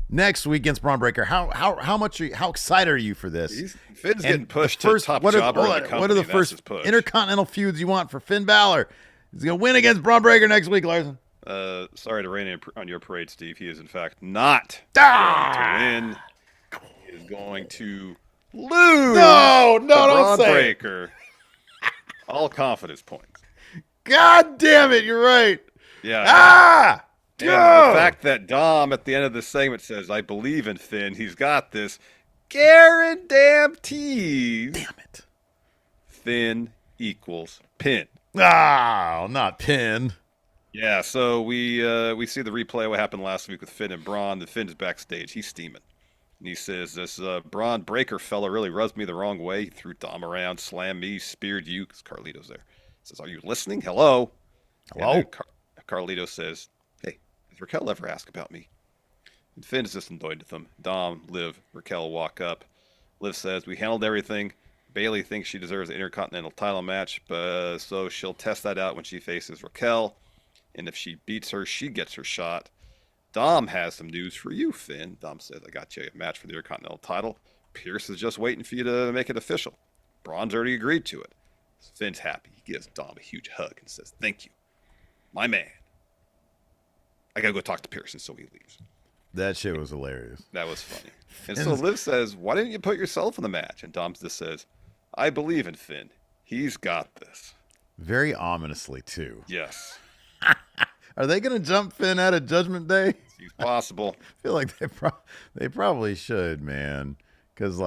next week against Braun Breaker. How excited are you for this? Finn's getting pushed to top jobber in the company. What are the first Intercontinental feuds you want for Finn Balor? He's going to win against Braun Breaker next week, Larson. Sorry to rain on your parade, Steve. He is, in fact, not going to win. He is going to lose. No, don't say Breaker. All confidence points. God damn it, you're right. Yeah. And the fact that Dom at the end of the segment says, "I believe in Finn. He's got this." Guarantees. Damn it. Finn equals pin. Not pin. Yeah, so we see the replay of what happened last week with Finn and Braun. The Finn is backstage. He's steaming. And he says, this Braun Breaker fella really rubbed me the wrong way. He threw Dom around, slammed me, speared you, because Carlito's there. He says, "Are you listening? Hello?" Hello? Carlito says, "Hey, has Raquel ever asked about me?" And Finn is just annoyed with him. Dom, Liv, Raquel walk up. Liv says, "We handled everything. Bailey thinks she deserves an Intercontinental title match, so she'll test that out when she faces Raquel. And if she beats her, she gets her shot. Dom has some news for you, Finn." Dom says, "I got you a match for the Intercontinental title. Pierce is just waiting for you to make it official. Braun's already agreed to it." So Finn's happy. He gives Dom a huge hug and says, "Thank you, my man. I gotta go talk to Pierce," and so he leaves. That shit was hilarious. That was funny. And so Liv says, "Why didn't you put yourself in the match?" And Dom just says, "I believe in Finn. He's got this." Very ominously, too. Yes. Are they going to jump Finn out of Judgment Day? It's possible. I feel like they probably should, man. Because,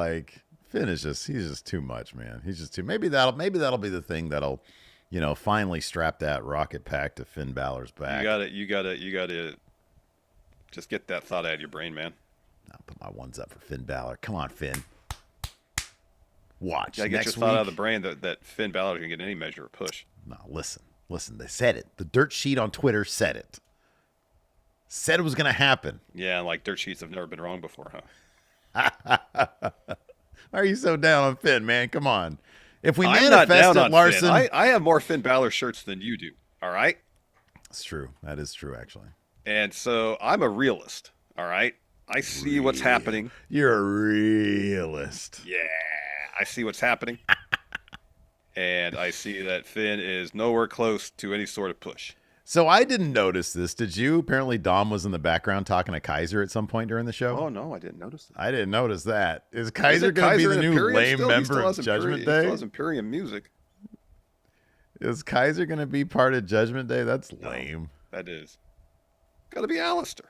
Finn is he's just too much, man. He's just too. Maybe that'll be the thing that'll, finally strap that rocket pack to Finn Balor's back. You gotta just get that thought out of your brain, man. I'll put my ones up for Finn Balor. Come on, Finn. Watch. You gotta get your thought out of the brain that Finn Balor can get any measure of push. No, listen. They said it. The dirt sheet on Twitter said it. Said it was going to happen. Yeah, and dirt sheets have never been wrong before, huh? Why are you so down on Finn, man? Come on. If we manifest it, Larson. I have more Finn Balor shirts than you do, all right? That's true. That is true, actually. And so I'm a realist, all right? I see what's happening. You're a realist. Yeah, I see what's happening. And I see that Finn is nowhere close to any sort of push. So I didn't notice this. Did you? Apparently Dom was in the background talking to Kaiser at some point during the show. Oh, no, I didn't notice that. I didn't notice that. Is Kaiser going to be the new lame member of Judgment Day? He still has Imperium music. Is Kaiser going to be part of Judgment Day? That's lame. That is. Got to be Alistair.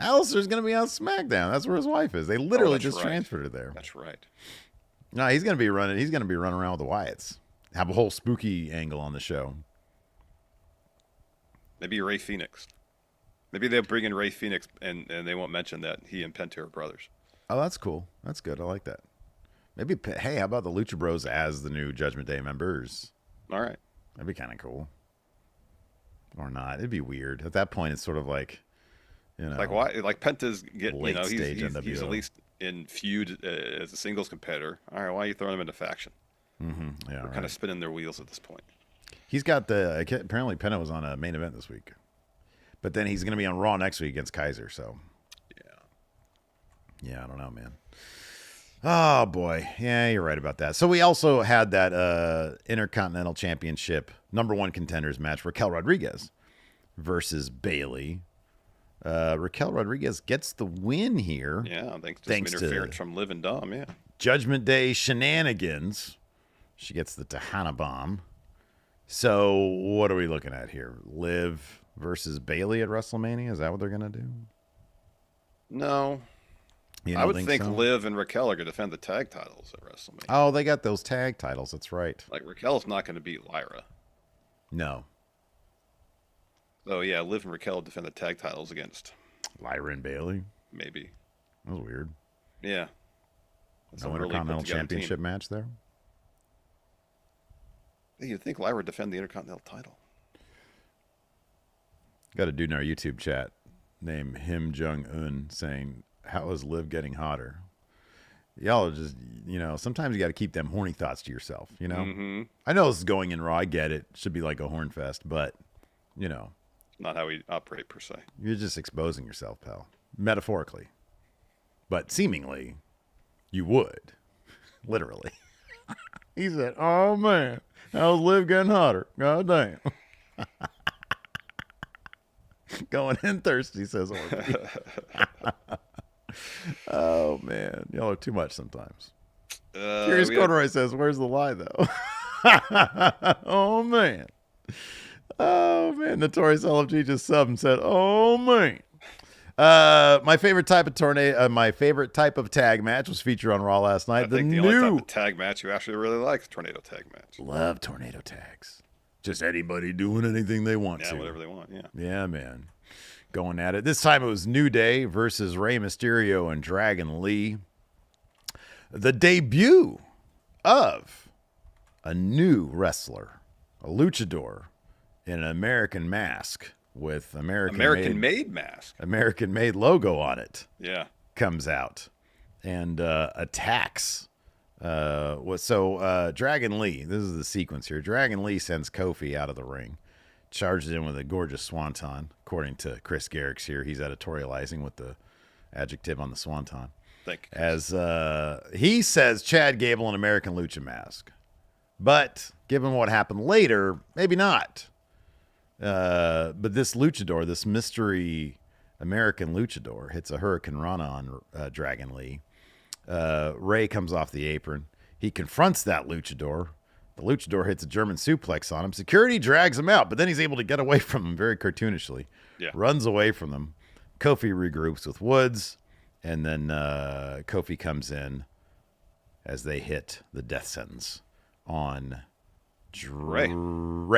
Alistair's going to be on SmackDown. That's where his wife is. They literally just transferred her there. That's right. No, he's going to be running. He's going to be running around with the Wyatts. Have a whole spooky angle on the show. Maybe Ray Phoenix. Maybe they'll bring in Ray Phoenix and they won't mention that he and Penta are brothers. Oh, that's cool. That's good. I like that. Maybe, hey, how about the Lucha Bros as the new Judgment Day members? All right. That'd be kind of cool. Or not. It'd be weird. At that point, it's sort of like, Like why? Like Penta's late stage NWO. He's at least in feud as a singles competitor. All right, why are you throwing him into faction? Mm-hmm. Yeah, We're kind of spinning their wheels at this point. He's got apparently Penta was on a main event this week, but then he's going to be on Raw next week against Kaiser. So, yeah, I don't know, man. Oh boy, yeah, you're right about that. So we also had that Intercontinental Championship #1 contenders match: Raquel Rodriguez versus Bayley. Raquel Rodriguez gets the win here. Yeah, thanks to some interference from Liv and Dom. Yeah, Judgment Day shenanigans. She gets the Tejana Bomb. So what are we looking at here? Liv versus Bayley at WrestleMania? Is that what they're gonna do? No. I would think so? Liv and Raquel are going to defend the tag titles at WrestleMania. Oh, they got those tag titles. That's right. Like, Raquel's not going to beat Lyra. No. So, yeah, Liv and Raquel defend the tag titles against Lyra and Bayley? Maybe. That was weird. Yeah. No Intercontinental Championship match there? You'd think Lyra would defend the Intercontinental title. Got a dude in our YouTube chat named Him Jung-un saying, how is Liv getting hotter? Y'all are just, sometimes you got to keep them horny thoughts to yourself, Mm-hmm. I know this is going in Raw. I get it. Should be like a horn fest, but, Not how we operate, per se. You're just exposing yourself, pal. Metaphorically. But seemingly, you would. Literally. He said, oh, man. How's Liv getting hotter? God damn. Going in thirsty, says Orby. Oh, man. Y'all are too much sometimes. Curious Corduroy says, where's the lie, though? Oh, man. Oh, man. Notorious LFG just subbed and said, oh, man. My favorite type of tag match was featured on Raw last night. I think the only type of tag match you actually really like is tornado tag match. Love tornado tags. Just anybody doing anything they want to. Yeah, whatever they want, yeah. Yeah, man. Going at it. This time it was New Day versus Rey Mysterio and Dragon Lee. The debut of a new wrestler, a luchador in an American mask with American-made mask. American-made logo on it. Yeah. Comes out and attacks. Dragon Lee, this is the sequence here. Dragon Lee sends Kofi out of the ring. Charges in with a gorgeous swanton, according to Chris Garrix here. He's editorializing with the adjective on the swanton. Thank you. As he says Chad Gable an American Lucha mask. But given what happened later, maybe not. But this luchador, this mystery American luchador, hits a Hurricane Rana on Dragon Lee. Ray comes off the apron. He confronts that luchador. The luchador hits a German suplex on him. Security drags him out, but then he's able to get away from him very cartoonishly. Yeah. Runs away from them. Kofi regroups with Woods, and then Kofi comes in as they hit the death sentence on Ray.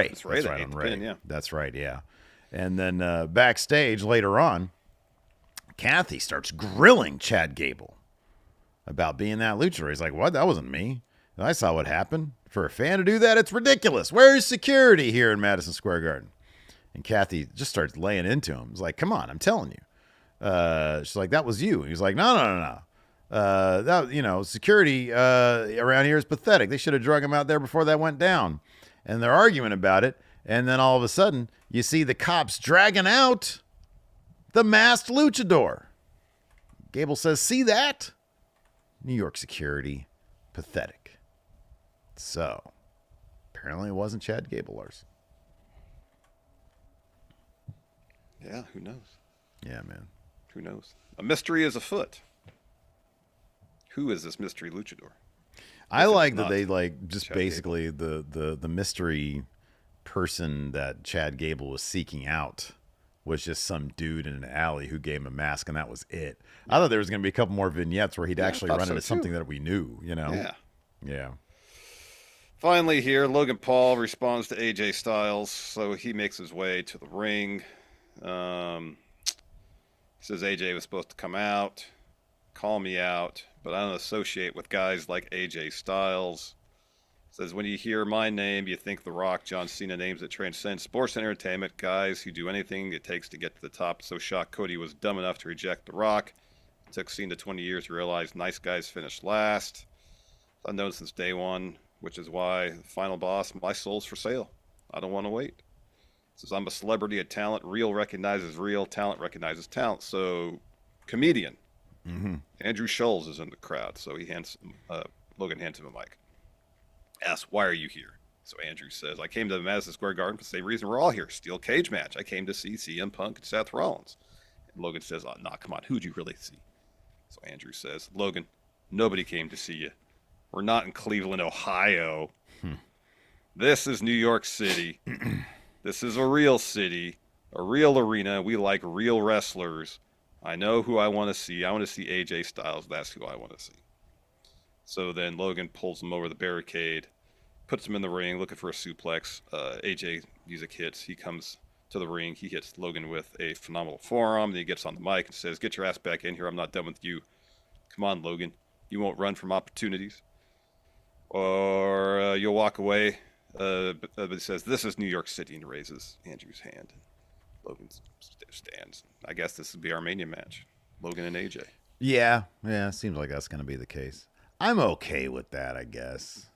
That's right, on Ray. Pin, yeah. That's right, yeah. And then backstage later on, Kathy starts grilling Chad Gable about being that luchador. He's like, what? That wasn't me. And I saw what happened. For a fan to do that, it's ridiculous. Where's security here in Madison Square Garden? And Kathy just starts laying into him. He's like, come on, I'm telling you. She's like, that was you. He's like, no. Security around here is pathetic. They should have drug him out there before that went down. And they're arguing about it. And then all of a sudden, you see the cops dragging out the masked luchador. Gable says, see that? New York security, pathetic. So, apparently it wasn't Chad Gable, Lars. Yeah, who knows? Yeah, man. Who knows? A mystery is afoot. Who is this mystery luchador? I like that they just Chad basically the mystery person that Chad Gable was seeking out was just some dude in an alley who gave him a mask, and that was it. I thought there was going to be a couple more vignettes where he'd actually run into something that we knew, Yeah. Yeah. Finally here, Logan Paul responds to AJ Styles, so he makes his way to the ring. He says AJ was supposed to come out. call me out, but I don't associate with guys like AJ Styles. Says, when you hear my name, you think The Rock, John Cena, names that transcend sports and entertainment, guys who do anything it takes to get to the top. So shocked Cody was dumb enough to reject The Rock. It took Cena 20 years to realize nice guys finish last. I've known since day one, which is why the final boss, my soul's for sale. I don't want to wait. Says, I'm a celebrity of talent. Real recognizes real. Talent recognizes talent. So, comedian. Andrew Scholes is in the crowd. So Logan hands him a mic. Asks, why are you here? So Andrew says, I came to Madison Square Garden for the same reason we're all here. Steel cage match. I came to see CM Punk and Seth Rollins. And Logan says, oh, nah, come on. Who'd you really see? So Andrew says, Logan, nobody came to see you. We're not in Cleveland, Ohio. This is New York City. This is a real city, a real arena. We like real wrestlers. I know who I want to see. I want to see AJ Styles. That's who I want to see. So then Logan pulls him over the barricade, puts him in the ring, looking for a suplex. AJ music hits. He comes to the ring. He hits Logan with a phenomenal forearm. Then he gets on the mic and says, get your ass back in here. I'm not done with you. Come on, Logan. You won't run from opportunities. Or you'll walk away. But he says, this is New York City, and raises Andrew's hand. Logan stands. I guess this would be our Mania match. Logan and AJ. Yeah, seems like that's going to be the case. I'm okay with that, I guess.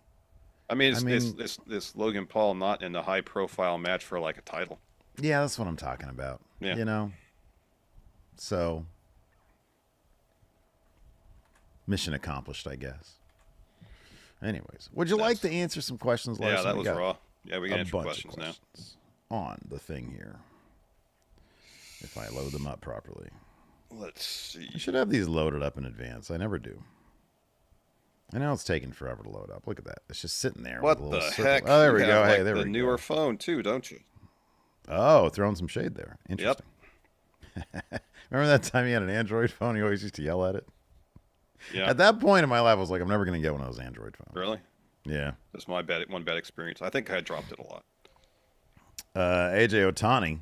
I mean, it's Logan Paul not in a high-profile match for, like, a title. Yeah, that's what I'm talking about. Yeah. You know? So, mission accomplished, I guess. Anyways, would you like to answer some questions, Larson? Yeah, that was raw. Yeah, we can answer questions now. On the thing here. If I load them up properly. Let's see. I should have these loaded up in advance. I never do. I know it's taking forever to load up. Look at that. It's just sitting there. What with a the little heck? circle. Oh, there we go. Like hey, there we go. the newer phone, too, don't you? Oh, throwing some shade there. Interesting. Yep. Remember that time you had an Android phone? You always used to yell at it? Yeah. At that point in my life, I was like, I'm never going to get one of those Android phones. Really? Yeah. That's my one bad experience. I think I dropped it a lot. AJ Otani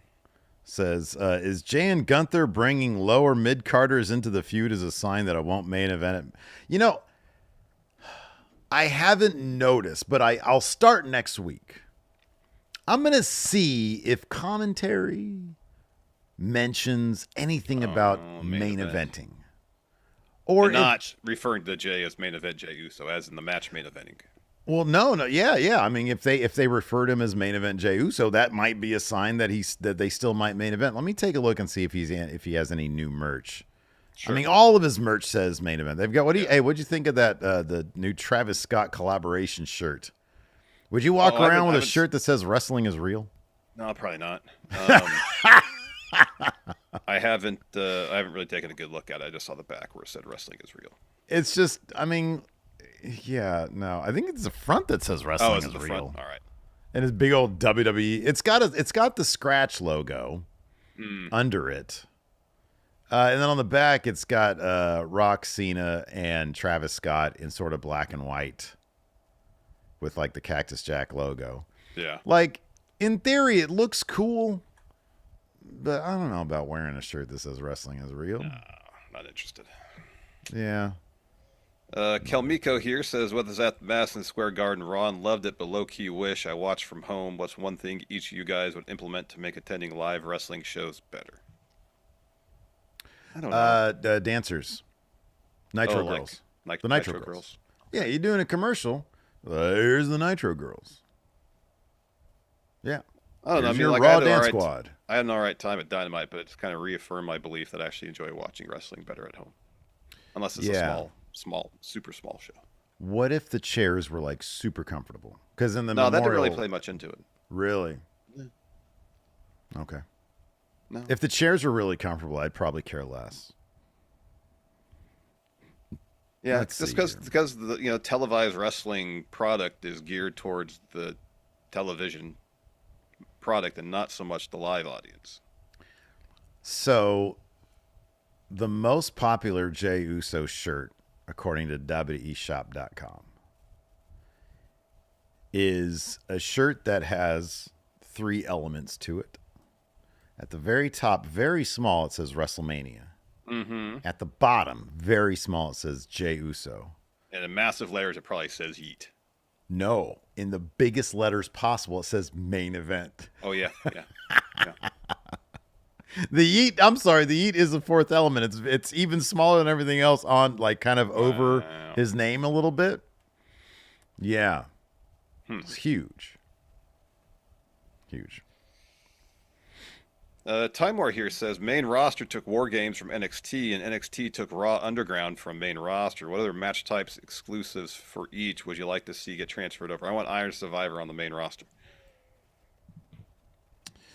says, is Jay and Gunther bringing lower mid-carders into the feud as a sign that it won't main event it? You know, I haven't noticed, but I'll start next week. I'm going to see if commentary mentions anything about main eventing. Or not referring to Jay as main event Jey Uso, as in the match main eventing. Well, no, yeah. I mean, if they referred him as main event Jey Uso, that might be a sign that they still might main event. Let me take a look and see if he has any new merch. Sure. I mean, all of his merch says main event. They've got what'd you think of that the new Travis Scott collaboration shirt? Would you walk around with a shirt that says wrestling is real? No, probably not. I haven't really taken a good look at it. I just saw the back where it said wrestling is real. It's just, I mean, yeah, no. I think it's the front that says wrestling is real. Front. All right. And his big old WWE. It's got the scratch logo under it. And then on the back, it's got Rock, Cena, and Travis Scott in sort of black and white with like the Cactus Jack logo. Yeah. Like, in theory, it looks cool. But I don't know about wearing a shirt that says wrestling is real. No, not interested. Yeah. Kelmiko here says, what is at Madison Square Garden? Ron loved it, but low-key wish I watched from home. What's one thing each of you guys would implement to make attending live wrestling shows better? I don't know. Dancers. Nitro Girls. Like the Nitro Girls. Yeah, you're doing a commercial. There's the Nitro Girls. Yeah. I don't know. I mean, your like, Raw Dance Squad. I had an all right time at Dynamite, but it's kind of reaffirmed my belief that I actually enjoy watching wrestling better at home. Unless it's a super small show. What if the chairs were like super comfortable? Because in the that didn't really play much into it. Really? Yeah. Okay. No. If the chairs were really comfortable, I'd probably care less. Yeah, just because the televised wrestling product is geared towards the television product and not so much the live audience. So, the most popular Jey Uso shirt, according to WWEshop.com, is a shirt that has 3 elements to it. At the very top, very small, it says WrestleMania. Mm-hmm. At the bottom, very small, it says Jey Uso. And in massive letters, it probably says Yeet. No, in the biggest letters possible, it says main event. Oh, yeah. Yeah. Yeah. The Yeet, I'm sorry, the Yeet is the fourth element. It's even smaller than everything else on, like, kind of over his name a little bit. Yeah. It's huge. Huge. Time War here says main roster took War Games from NXT, and NXT took Raw Underground from main roster. What other match types exclusives for each would you like to see get transferred over? I want Iron Survivor on the main roster.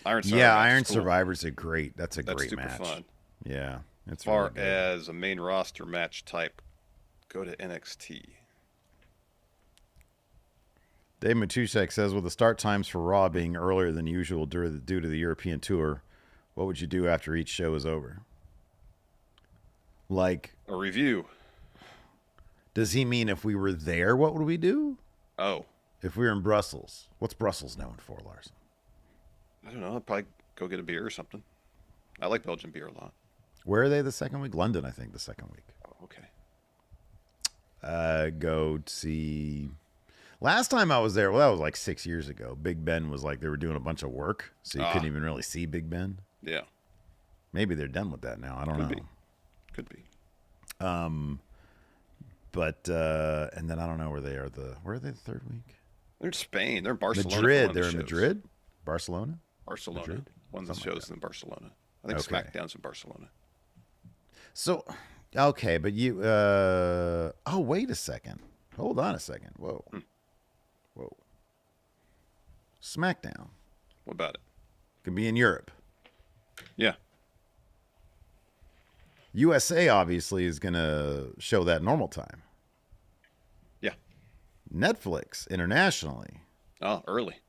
Iron Survivor's a great. That's great super match. Fun. Yeah, it's as far really good. As a main roster match type, go to NXT. Dave Matuszek says, with the start times for Raw being earlier than usual due to the European tour, what would you do after each show is over? Like a review. Does he mean if we were there, what would we do? Oh. If we were in Brussels. What's Brussels known for, Larson? I don't know. I'd probably go get a beer or something. I like Belgian beer a lot. Where are they the second week? London, I think, the second week. Oh, okay. Go see... Last time I was there, well, that was like 6 years ago. Big Ben was like, they were doing a bunch of work, so you couldn't even really see Big Ben. Yeah. Maybe they're done with that now. I don't know. Could be. But and then I don't know where they are. Where are they the third week? They're in Spain. They're in Barcelona. Madrid. They're in Madrid? Barcelona? Barcelona. Madrid? One of the shows in Barcelona. I think SmackDown's in Barcelona. So, okay, but you... oh, wait a second. Hold on a second. Whoa. Whoa. SmackDown. What about it? Could be in Europe. Yeah. USA obviously is going to show that normal time. Yeah. Netflix internationally. Oh, early.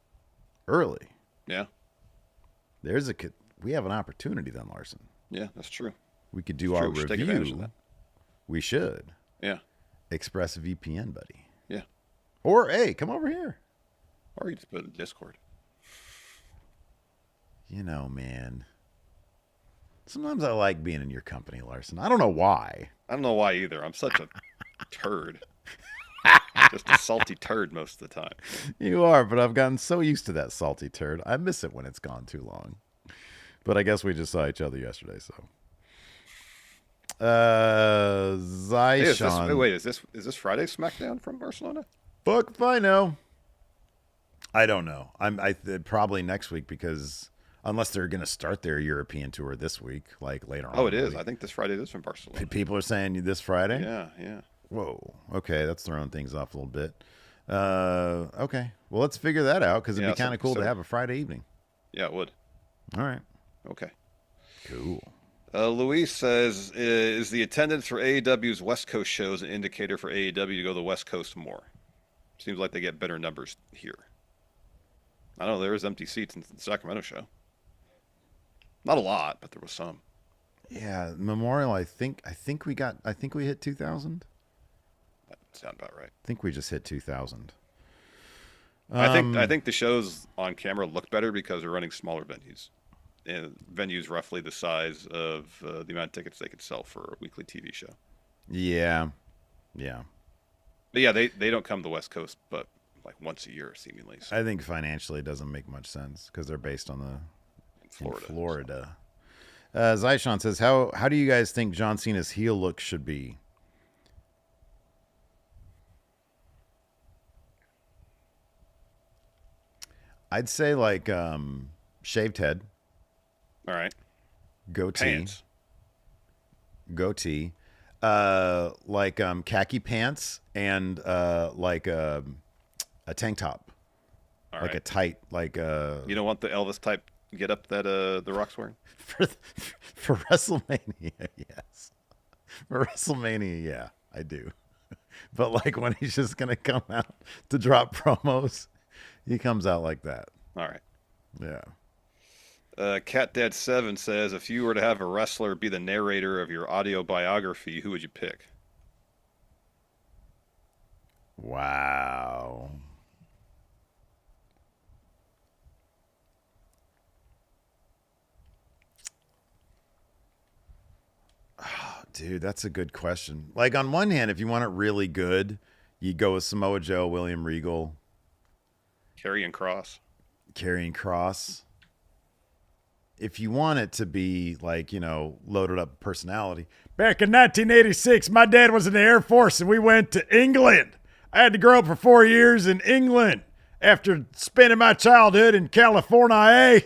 Early. Yeah. We have an opportunity then, Larson. Yeah, that's true. We could do our review. Take advantage of that. We should. Yeah. ExpressVPN, buddy. Yeah. Or, hey, come over here. Or you just put it in Discord. You know, man. Sometimes I like being in your company, Larson. I don't know why. I don't know why either. I'm such a turd. Just a salty turd most of the time. You are, but I've gotten so used to that salty turd. I miss it when it's gone too long. But I guess we just saw each other yesterday, so. Zyshawn. Wait, is this Friday SmackDown from Barcelona? Fuck if I know. I don't know. Probably next week because unless they're going to start their European tour this week, like later on. Oh, it is. I think this Friday is from Barcelona. People are saying this Friday? Yeah. Whoa. Okay, that's throwing things off a little bit. Okay. Well, let's figure that out because it'd be kind of cool to have a Friday evening. Yeah, it would. All right. Okay. Cool. Luis says, is the attendance for AEW's West Coast shows an indicator for AEW to go to the West Coast more? Seems like they get better numbers here. I know there was empty seats in the Sacramento show. Not a lot, but there was some. Yeah, Memorial. I think we hit 2,000. That sounds about right. I think we just hit 2,000. I think the shows on camera look better because they're running smaller venues. And venues roughly the size of the amount of tickets they could sell for a weekly TV show. Yeah. But yeah, they don't come to the West Coast, but like once a year, seemingly. So. I think financially it doesn't make much sense because they're based on Florida. So. Zyshawn says, how do you guys think John Cena's heel look should be? I'd say like shaved head. All right. Goatee. Like khaki pants and like a tank top. All like right. a tight You don't want the Elvis type get up that The Rock's wearing? For WrestleMania, yes. For WrestleMania, yeah, I do. But like when he's just gonna come out to drop promos, he comes out like that. All right. Yeah. CatDad7 says, if you were to have a wrestler be the narrator of your audio biography, who would you pick? Wow. Dude, that's a good question. Like, on one hand, if you want it really good, you go with Samoa Joe, William Regal, Karrion Kross. Karrion Kross. If you want it to be like, loaded up personality. Back in 1986, my dad was in the Air Force and we went to England. I had to grow up for 4 years in England after spending my childhood in California.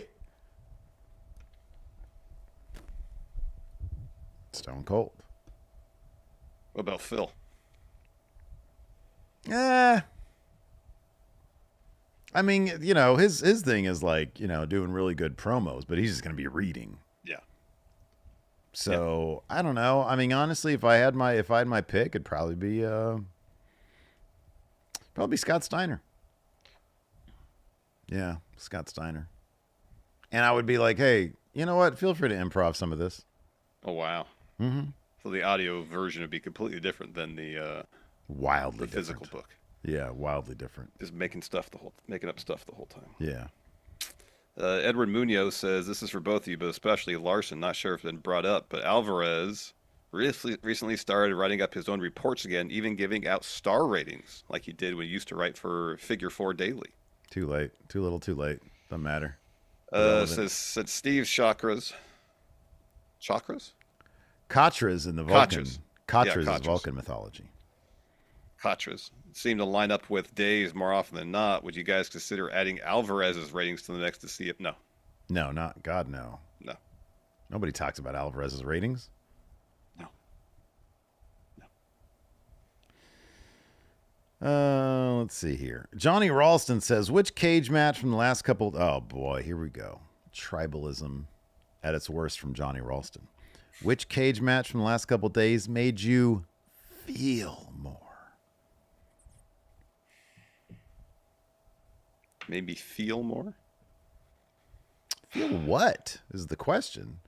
Stone Cold. What about Phil? I mean, his thing is like, doing really good promos, but he's just going to be reading. Yeah. So, I don't know. I mean, honestly, if I had my pick, it'd probably be Scott Steiner. Yeah, Scott Steiner. And I would be like, hey, you know what? Feel free to improv some of this. Oh, wow. Mm-hmm. So the audio version would be completely different than the wildly the physical different. book. Yeah, wildly different. Just making up stuff the whole time. Yeah. Edward Munoz says, this is for both of you, but especially Larson. Not sure if it's been brought up, but Alvarez recently started writing up his own reports again, even giving out star ratings like he did when he used to write for Figure 4 Daily. Too late. Too little, too late. Doesn't matter. Says Steve Chakras. Chakras? Katras in the Vulcan. Katras Yeah, is Vulcan mythology. Katras seem to line up with Dave's more often than not. Would you guys consider adding Alvarez's ratings to the next to see if no? No, not God, no. No. Nobody talks about Alvarez's ratings. No. Let's see here. Johnny Ralston says, which cage match from the last couple... Oh, boy, here we go. Tribalism at its worst from Johnny Ralston. Which cage match from the last couple days made you feel more? Maybe feel more? Feel what is the question?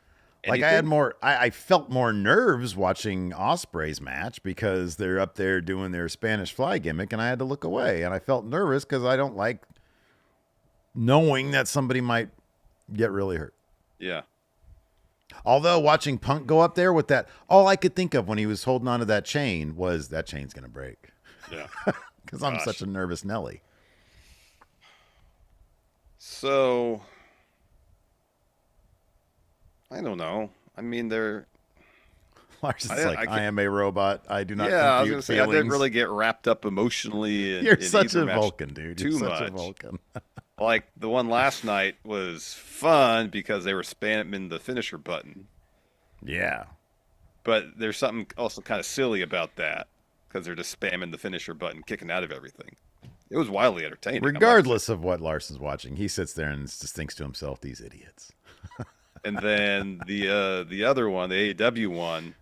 Anything? Like I felt more nerves watching Ospreay's match because they're up there doing their Spanish Fly gimmick and I had to look away. And I felt nervous because I don't like knowing that somebody might get really hurt. Yeah. Although watching Punk go up there with that, all I could think of when he was holding onto that chain was that chain's going to break. Yeah. Because I'm such a nervous Nelly. So, I don't know. I mean, they're... Lars is I am a robot. I do not compute I was feelings. say, I didn't really get wrapped up emotionally in You're such a match Vulcan, dude. You're such a Vulcan. Like, the one last night was fun because they were spamming the finisher button. Yeah. But there's something also kind of silly about that because they're just spamming the finisher button, kicking out of everything. It was wildly entertaining. Regardless of what Larson's watching, he sits there and just thinks to himself, these idiots. And then the other one, the AEW one,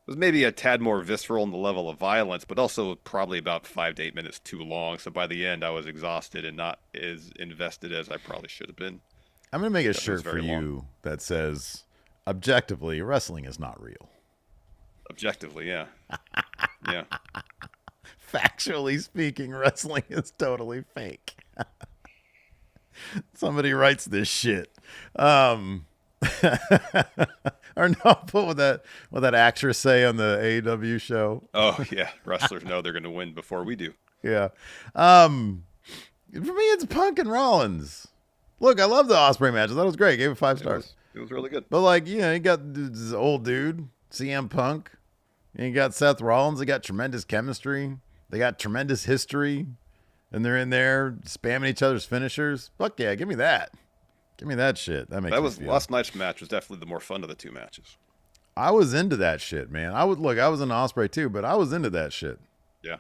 was maybe a tad more visceral in the level of violence, but also probably about 5 to 8 minutes too long. So by the end, I was exhausted and not as invested as I probably should have been. I'm going to make a shirt for you that says, objectively, wrestling is not real. Objectively, yeah. Yeah. Factually speaking, wrestling is totally fake. Somebody writes this shit. Or no, what would that actress say on the AEW show? Oh yeah, wrestlers know they're going to win before we do. Yeah. For me, it's Punk and Rollins. Look, I love the Ospreay match. That was great. Gave it 5 stars. It was really good. But like, you got this old dude, CM Punk. And you got Seth Rollins. They got tremendous chemistry. They got tremendous history. And they're in there spamming each other's finishers. Fuck yeah, give me that. Give me that shit. That was last night's match was definitely the more fun of the two matches. I was into that shit, man. I was into Ospreay too, but I was into that shit. Yeah.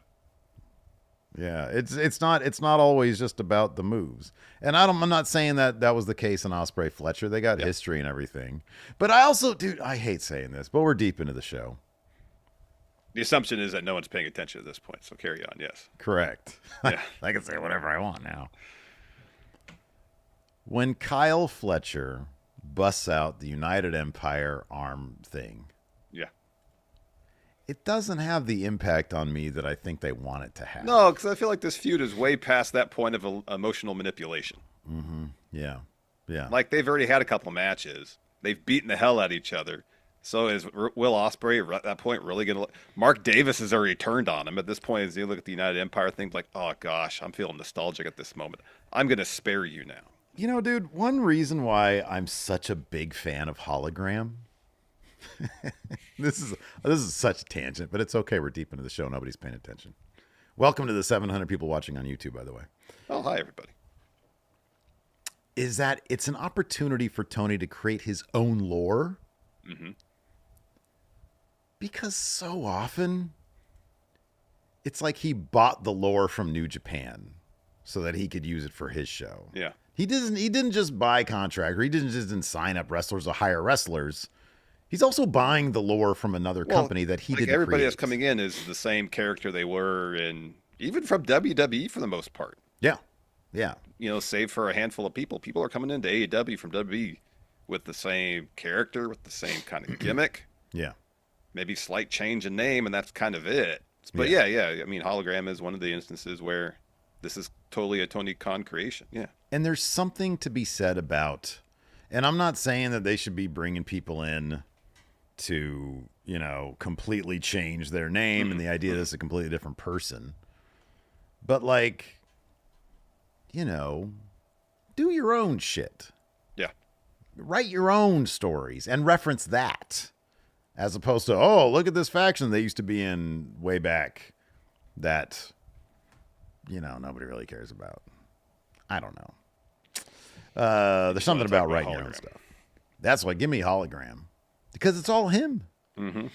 Yeah, it's not always just about the moves. And I'm not saying that was the case in Ospreay Fletcher. They got history and everything. But I also, dude, I hate saying this, but we're deep into the show. The assumption is that no one's paying attention at this point, so carry on, yes. Correct. Yeah. I can say whatever I want now. When Kyle Fletcher busts out the United Empire arm thing, yeah, it doesn't have the impact on me that I think they want it to have. No, because I feel like this feud is way past that point of emotional manipulation. Mm-hmm. Yeah. Yeah. Like, they've already had a couple matches. They've beaten the hell out of each other. So is Will Ospreay at that point really going to? Mark Davis has already turned on him at this point. As you look at the United Empire thing, like, oh gosh, I'm feeling nostalgic at this moment. I'm going to spare you now. You know, dude, one reason why I'm such a big fan of Hologram. this is such a tangent, but it's okay. We're deep into the show. Nobody's paying attention. Welcome to the 700 people watching on YouTube, by the way. Oh, hi everybody. Is that it's an opportunity for Tony to create his own lore. Mm-hmm. Because so often, it's like he bought the lore from New Japan so that he could use it for his show. Yeah. He didn't just buy contract, or he didn't sign up wrestlers or hire wrestlers. He's also buying the lore from another company that he didn't everybody create. that's coming in is the same character they were in, even from WWE for the most part. Yeah. Yeah. You know, save for a handful of people. People are coming into AEW from WWE with the same character, with the same kind of gimmick. Yeah. Maybe slight change in name, and that's kind of it. But yeah. I mean, Hologram is one of the instances where this is totally a Tony Khan creation. Yeah. And there's something to be said about, and I'm not saying that they should be bringing people in to, you know, completely change their name and the idea that it's a completely different person. But like, you know, do your own shit. Yeah. Write your own stories and reference that. As opposed to, oh, look at this faction they used to be in way back that, you know, nobody really cares about. I don't know. There's something about writing your own stuff. That's why, give me Hologram. Because it's all him. Mm-hmm.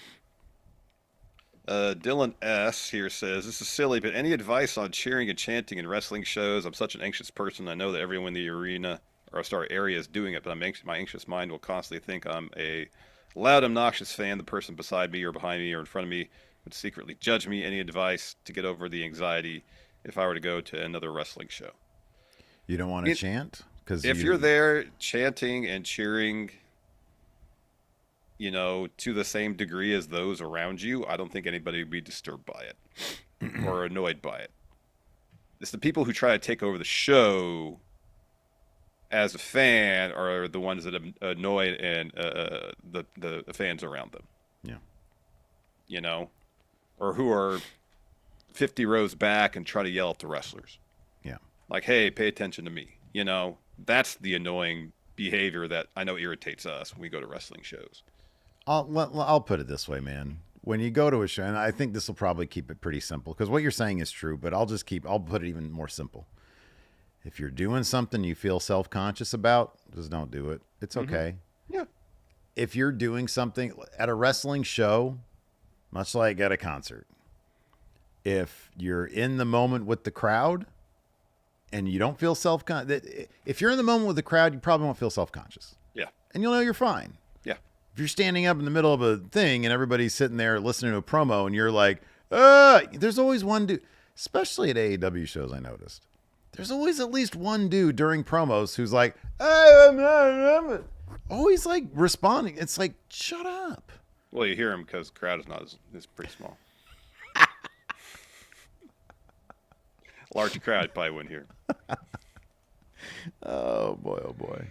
Dylan S. here says, this is silly, but any advice on cheering and chanting in wrestling shows? I'm such an anxious person. I know that everyone in the arena, area is doing it, but my anxious mind will constantly think I'm a loud, obnoxious fan. The person beside me or behind me or in front of me would secretly judge me. Any advice to get over the anxiety if I were to go to another wrestling show? You don't want to chant? Because if you're there chanting and cheering, you know, to the same degree as those around you, I don't think anybody would be disturbed by it or annoyed by it. It's the people who try to take over the show as a fan are the ones that annoy and the fans around them. Yeah. You know, or who are 50 rows back and try to yell at the wrestlers. Yeah. Like, hey, pay attention to me. You know, that's the annoying behavior that I know irritates us when we go to wrestling shows. I'll put it this way, man. When you go to a show, and I think this will probably keep it pretty simple, because what you're saying is true, but I'll put it even more simple. If you're doing something you feel self-conscious about, just don't do it. It's okay. Yeah. If you're doing something at a wrestling show, much like at a concert, if you're in the moment with the crowd and you don't feel self-conscious, if you're in the moment with the crowd, you probably won't feel self-conscious. Yeah. And you'll know you're fine. Yeah. If you're standing up in the middle of a thing and everybody's sitting there listening to a promo and you're like, there's always one dude, especially at AEW shows, I noticed. There's always at least one dude during promos who's like, always like responding. It's like, shut up. Well, you hear him because the crowd is pretty small. Large crowd probably wouldn't hear him. Oh boy.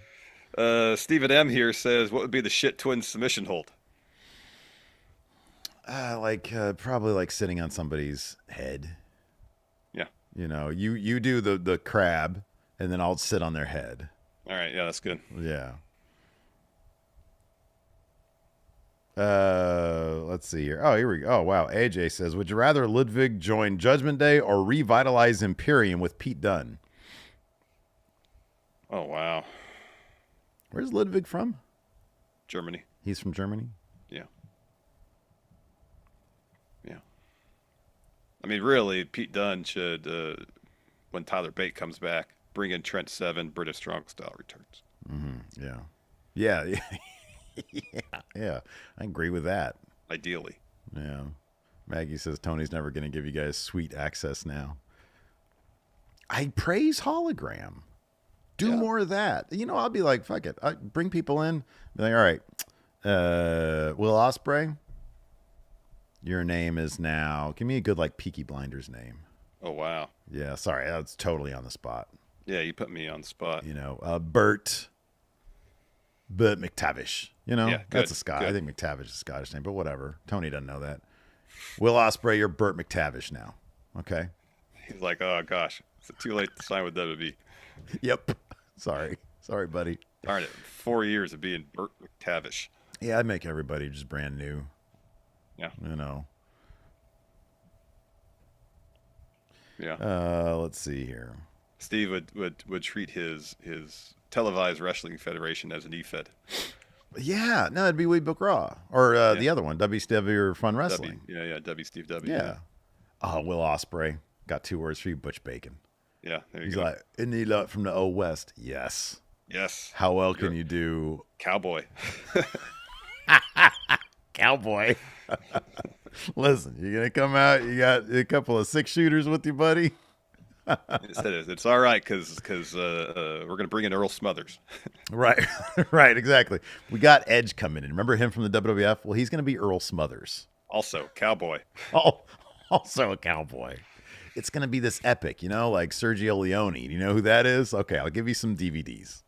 Stephen M here says, what would be the shit twin submission hold? Probably like sitting on somebody's head. Yeah. You know, you do the crab, and then I'll sit on their head. All right, yeah, that's good. Yeah. Let's see here. Oh, here we go. Oh, wow. AJ says, would you rather Ludwig join Judgment Day or revitalize Imperium with Pete Dunne? Oh, wow. Where's Ludwig from? Germany. He's from Germany? Yeah. Yeah. I mean, really, Pete Dunne should, when Tyler Bate comes back, bring in Trent Seven, British Strong Style returns. Mm-hmm. Yeah. Yeah. Yeah. I agree with that. Ideally. Yeah. Maggie says Tony's never going to give you guys sweet access now. I praise Hologram. Do more of that. You know, I'll be like, fuck it. I bring people in. Be like, all right, Will Ospreay, your name is now. Give me a good like Peaky Blinders name. Oh wow. Yeah, sorry, that's totally on the spot. Yeah, you put me on the spot. You know, Bert. Burt McTavish. You know, Yeah, that's a Scot. I think McTavish is a Scottish name, but whatever. Tony doesn't know that. Will Ospreay, you're Burt McTavish now. Okay. He's like, oh gosh, it's too late to sign with WWE. Yep. Sorry, buddy. Darn it, 4 years of being Burt McTavish. Yeah, I'd make everybody just brand new. Yeah. You know. Yeah. Let's see here. Steve would treat his televised wrestling federation as an E-Fed. Yeah, no, it'd be We Book Raw or the other one, WCW or Fun Wrestling. W Steve W. Yeah. Oh, Will Ospreay. Got 2 words for you, Butch Bacon. Yeah, there you He's go. like, isn't he from the Old West? Yes. Yes. How well can you do? Cowboy. Cowboy. Listen, you're going to come out, you got a couple of 6-shooters with you, buddy? It's all right because we're going to bring in Earl Smothers. Right, right, exactly. We got Edge coming in. Remember him from the WWF? Well, he's going to be Earl Smothers. Also, cowboy. Oh, also a cowboy. It's going to be this epic, you know, like Sergio Leone. Do you know who that is? Okay, I'll give you some DVDs.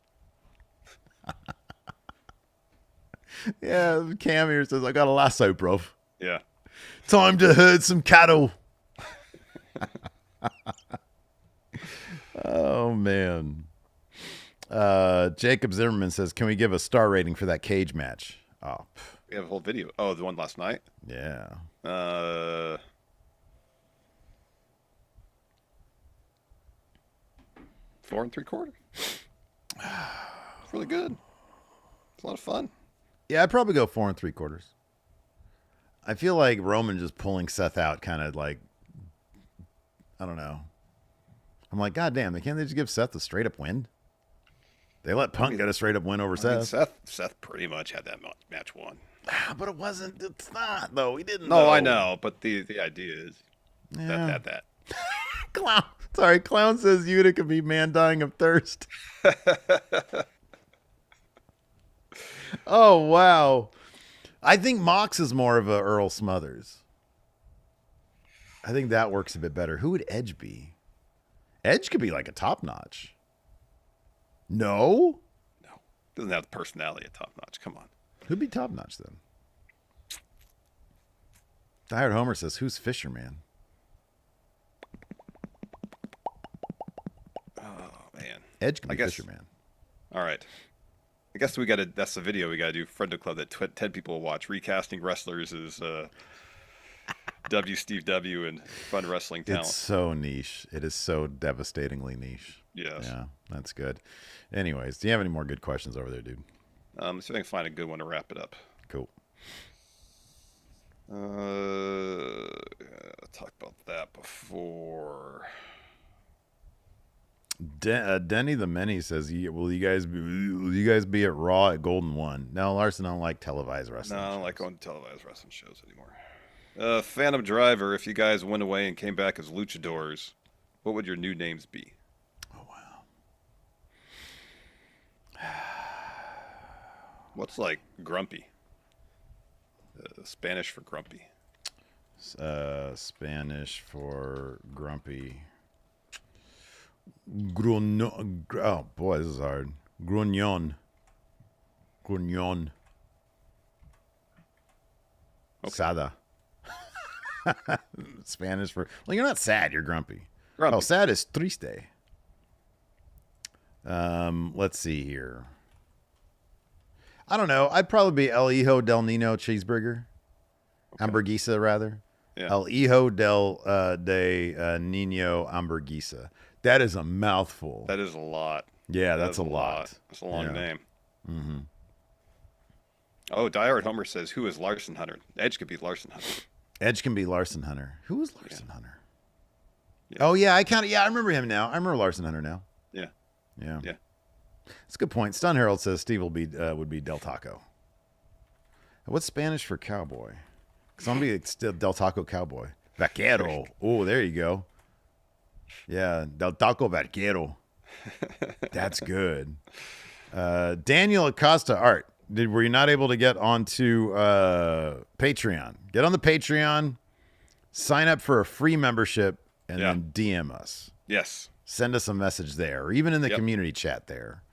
Yeah, Cam here says, I got a lasso, bro. Yeah. Time to herd some cattle. Oh, man. Jacob Zimmerman says, can we give a star rating for that cage match? Oh, We have a whole video. Oh, the one last night? yeah. 4 3/4. It's really good. It's a lot of fun. Yeah, I'd probably go 4 3/4. I feel like Roman just pulling Seth out kind of like, I don't know. I'm like, God damn, can't they just give Seth a straight up win? They let Punk get a straight up win over Seth. Seth pretty much had that match won. But it's not, though. He didn't. No, I know, but the idea is that. Clown. Sorry, Clown says Yuta could be man dying of thirst. Oh, wow. I think Mox is more of a Earl Smothers. I think that works a bit better. Who would Edge be? Edge could be like a top notch. No? No. Doesn't have the personality of top notch. Come on. Who'd be top notch then? Tired Homer says, who's Fisherman? Oh, man. Edge can be Fisherman. All right. I guess that's the video we got to do. Friendo Club that 10 people will watch. Recasting wrestlers as W. Steve W. and Fun Wrestling Talent. It's so niche. It is so devastatingly niche. Yes. Yeah, that's good. Anyways, do you have any more good questions over there, dude? Let's see if I can find a good one to wrap it up. Cool. I talked about that before. Denny the Many says, "Will you guys be at Raw at Golden One?" No, Larson don't like televised wrestling. No, I don't shows. like going to televised wrestling shows anymore. Phantom Driver, if you guys went away and came back as luchadors, what would your new names be? Oh wow. What's like grumpy? Spanish for grumpy. Spanish for grumpy. Oh boy, this is hard. Gruñón. Okay. Sada. Spanish for, well, you're not sad, you're grumpy. Grumpy. Oh, sad is triste. Let's see here. I don't know. I'd probably be El Hijo del Nino cheeseburger. Okay. Hamburguesa, rather. Yeah. El Hijo de Nino hamburguesa. That is a mouthful. That is a lot. Yeah, that's a lot. That's a long name. Mm-hmm. Oh, Diehard Homer says, who is Larson Hunter? Edge could be Larson Hunter. Edge can be Larson Hunter. Who is Larson Hunter? Yeah. Oh, yeah, I remember him now. I remember Larson Hunter now. Yeah. Yeah. Yeah. That's a good point. Stun Herald says Steve would be Del Taco. What's Spanish for cowboy? Because I'm going to be Del Taco cowboy. Vaquero. Oh, there you go. Yeah, Del Taco Vaquero. That's good. Daniel Acosta Art. Were you not able to get onto Patreon? Get on the Patreon, sign up for a free membership, and then DM us. Yes. Send us a message there, or even in the community chat there.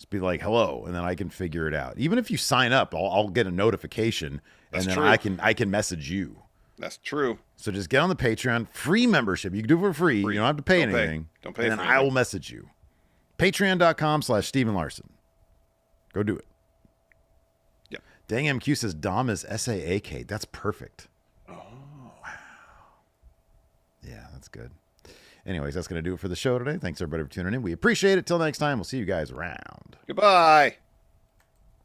Just be like, hello, and then I can figure it out. Even if you sign up, I'll get a notification, and then I can message you. That's true. So just get on the Patreon. Free membership. You can do it for free. You don't have to pay anything. Don't pay and then I will message you. Patreon.com/Stephen Larson. Go do it. Yep. Dang MQ says Dom is SAAK. That's perfect. Oh. Wow. Yeah, that's good. Anyways, that's going to do it for the show today. Thanks, everybody, for tuning in. We appreciate it. Till next time, we'll see you guys around. Goodbye.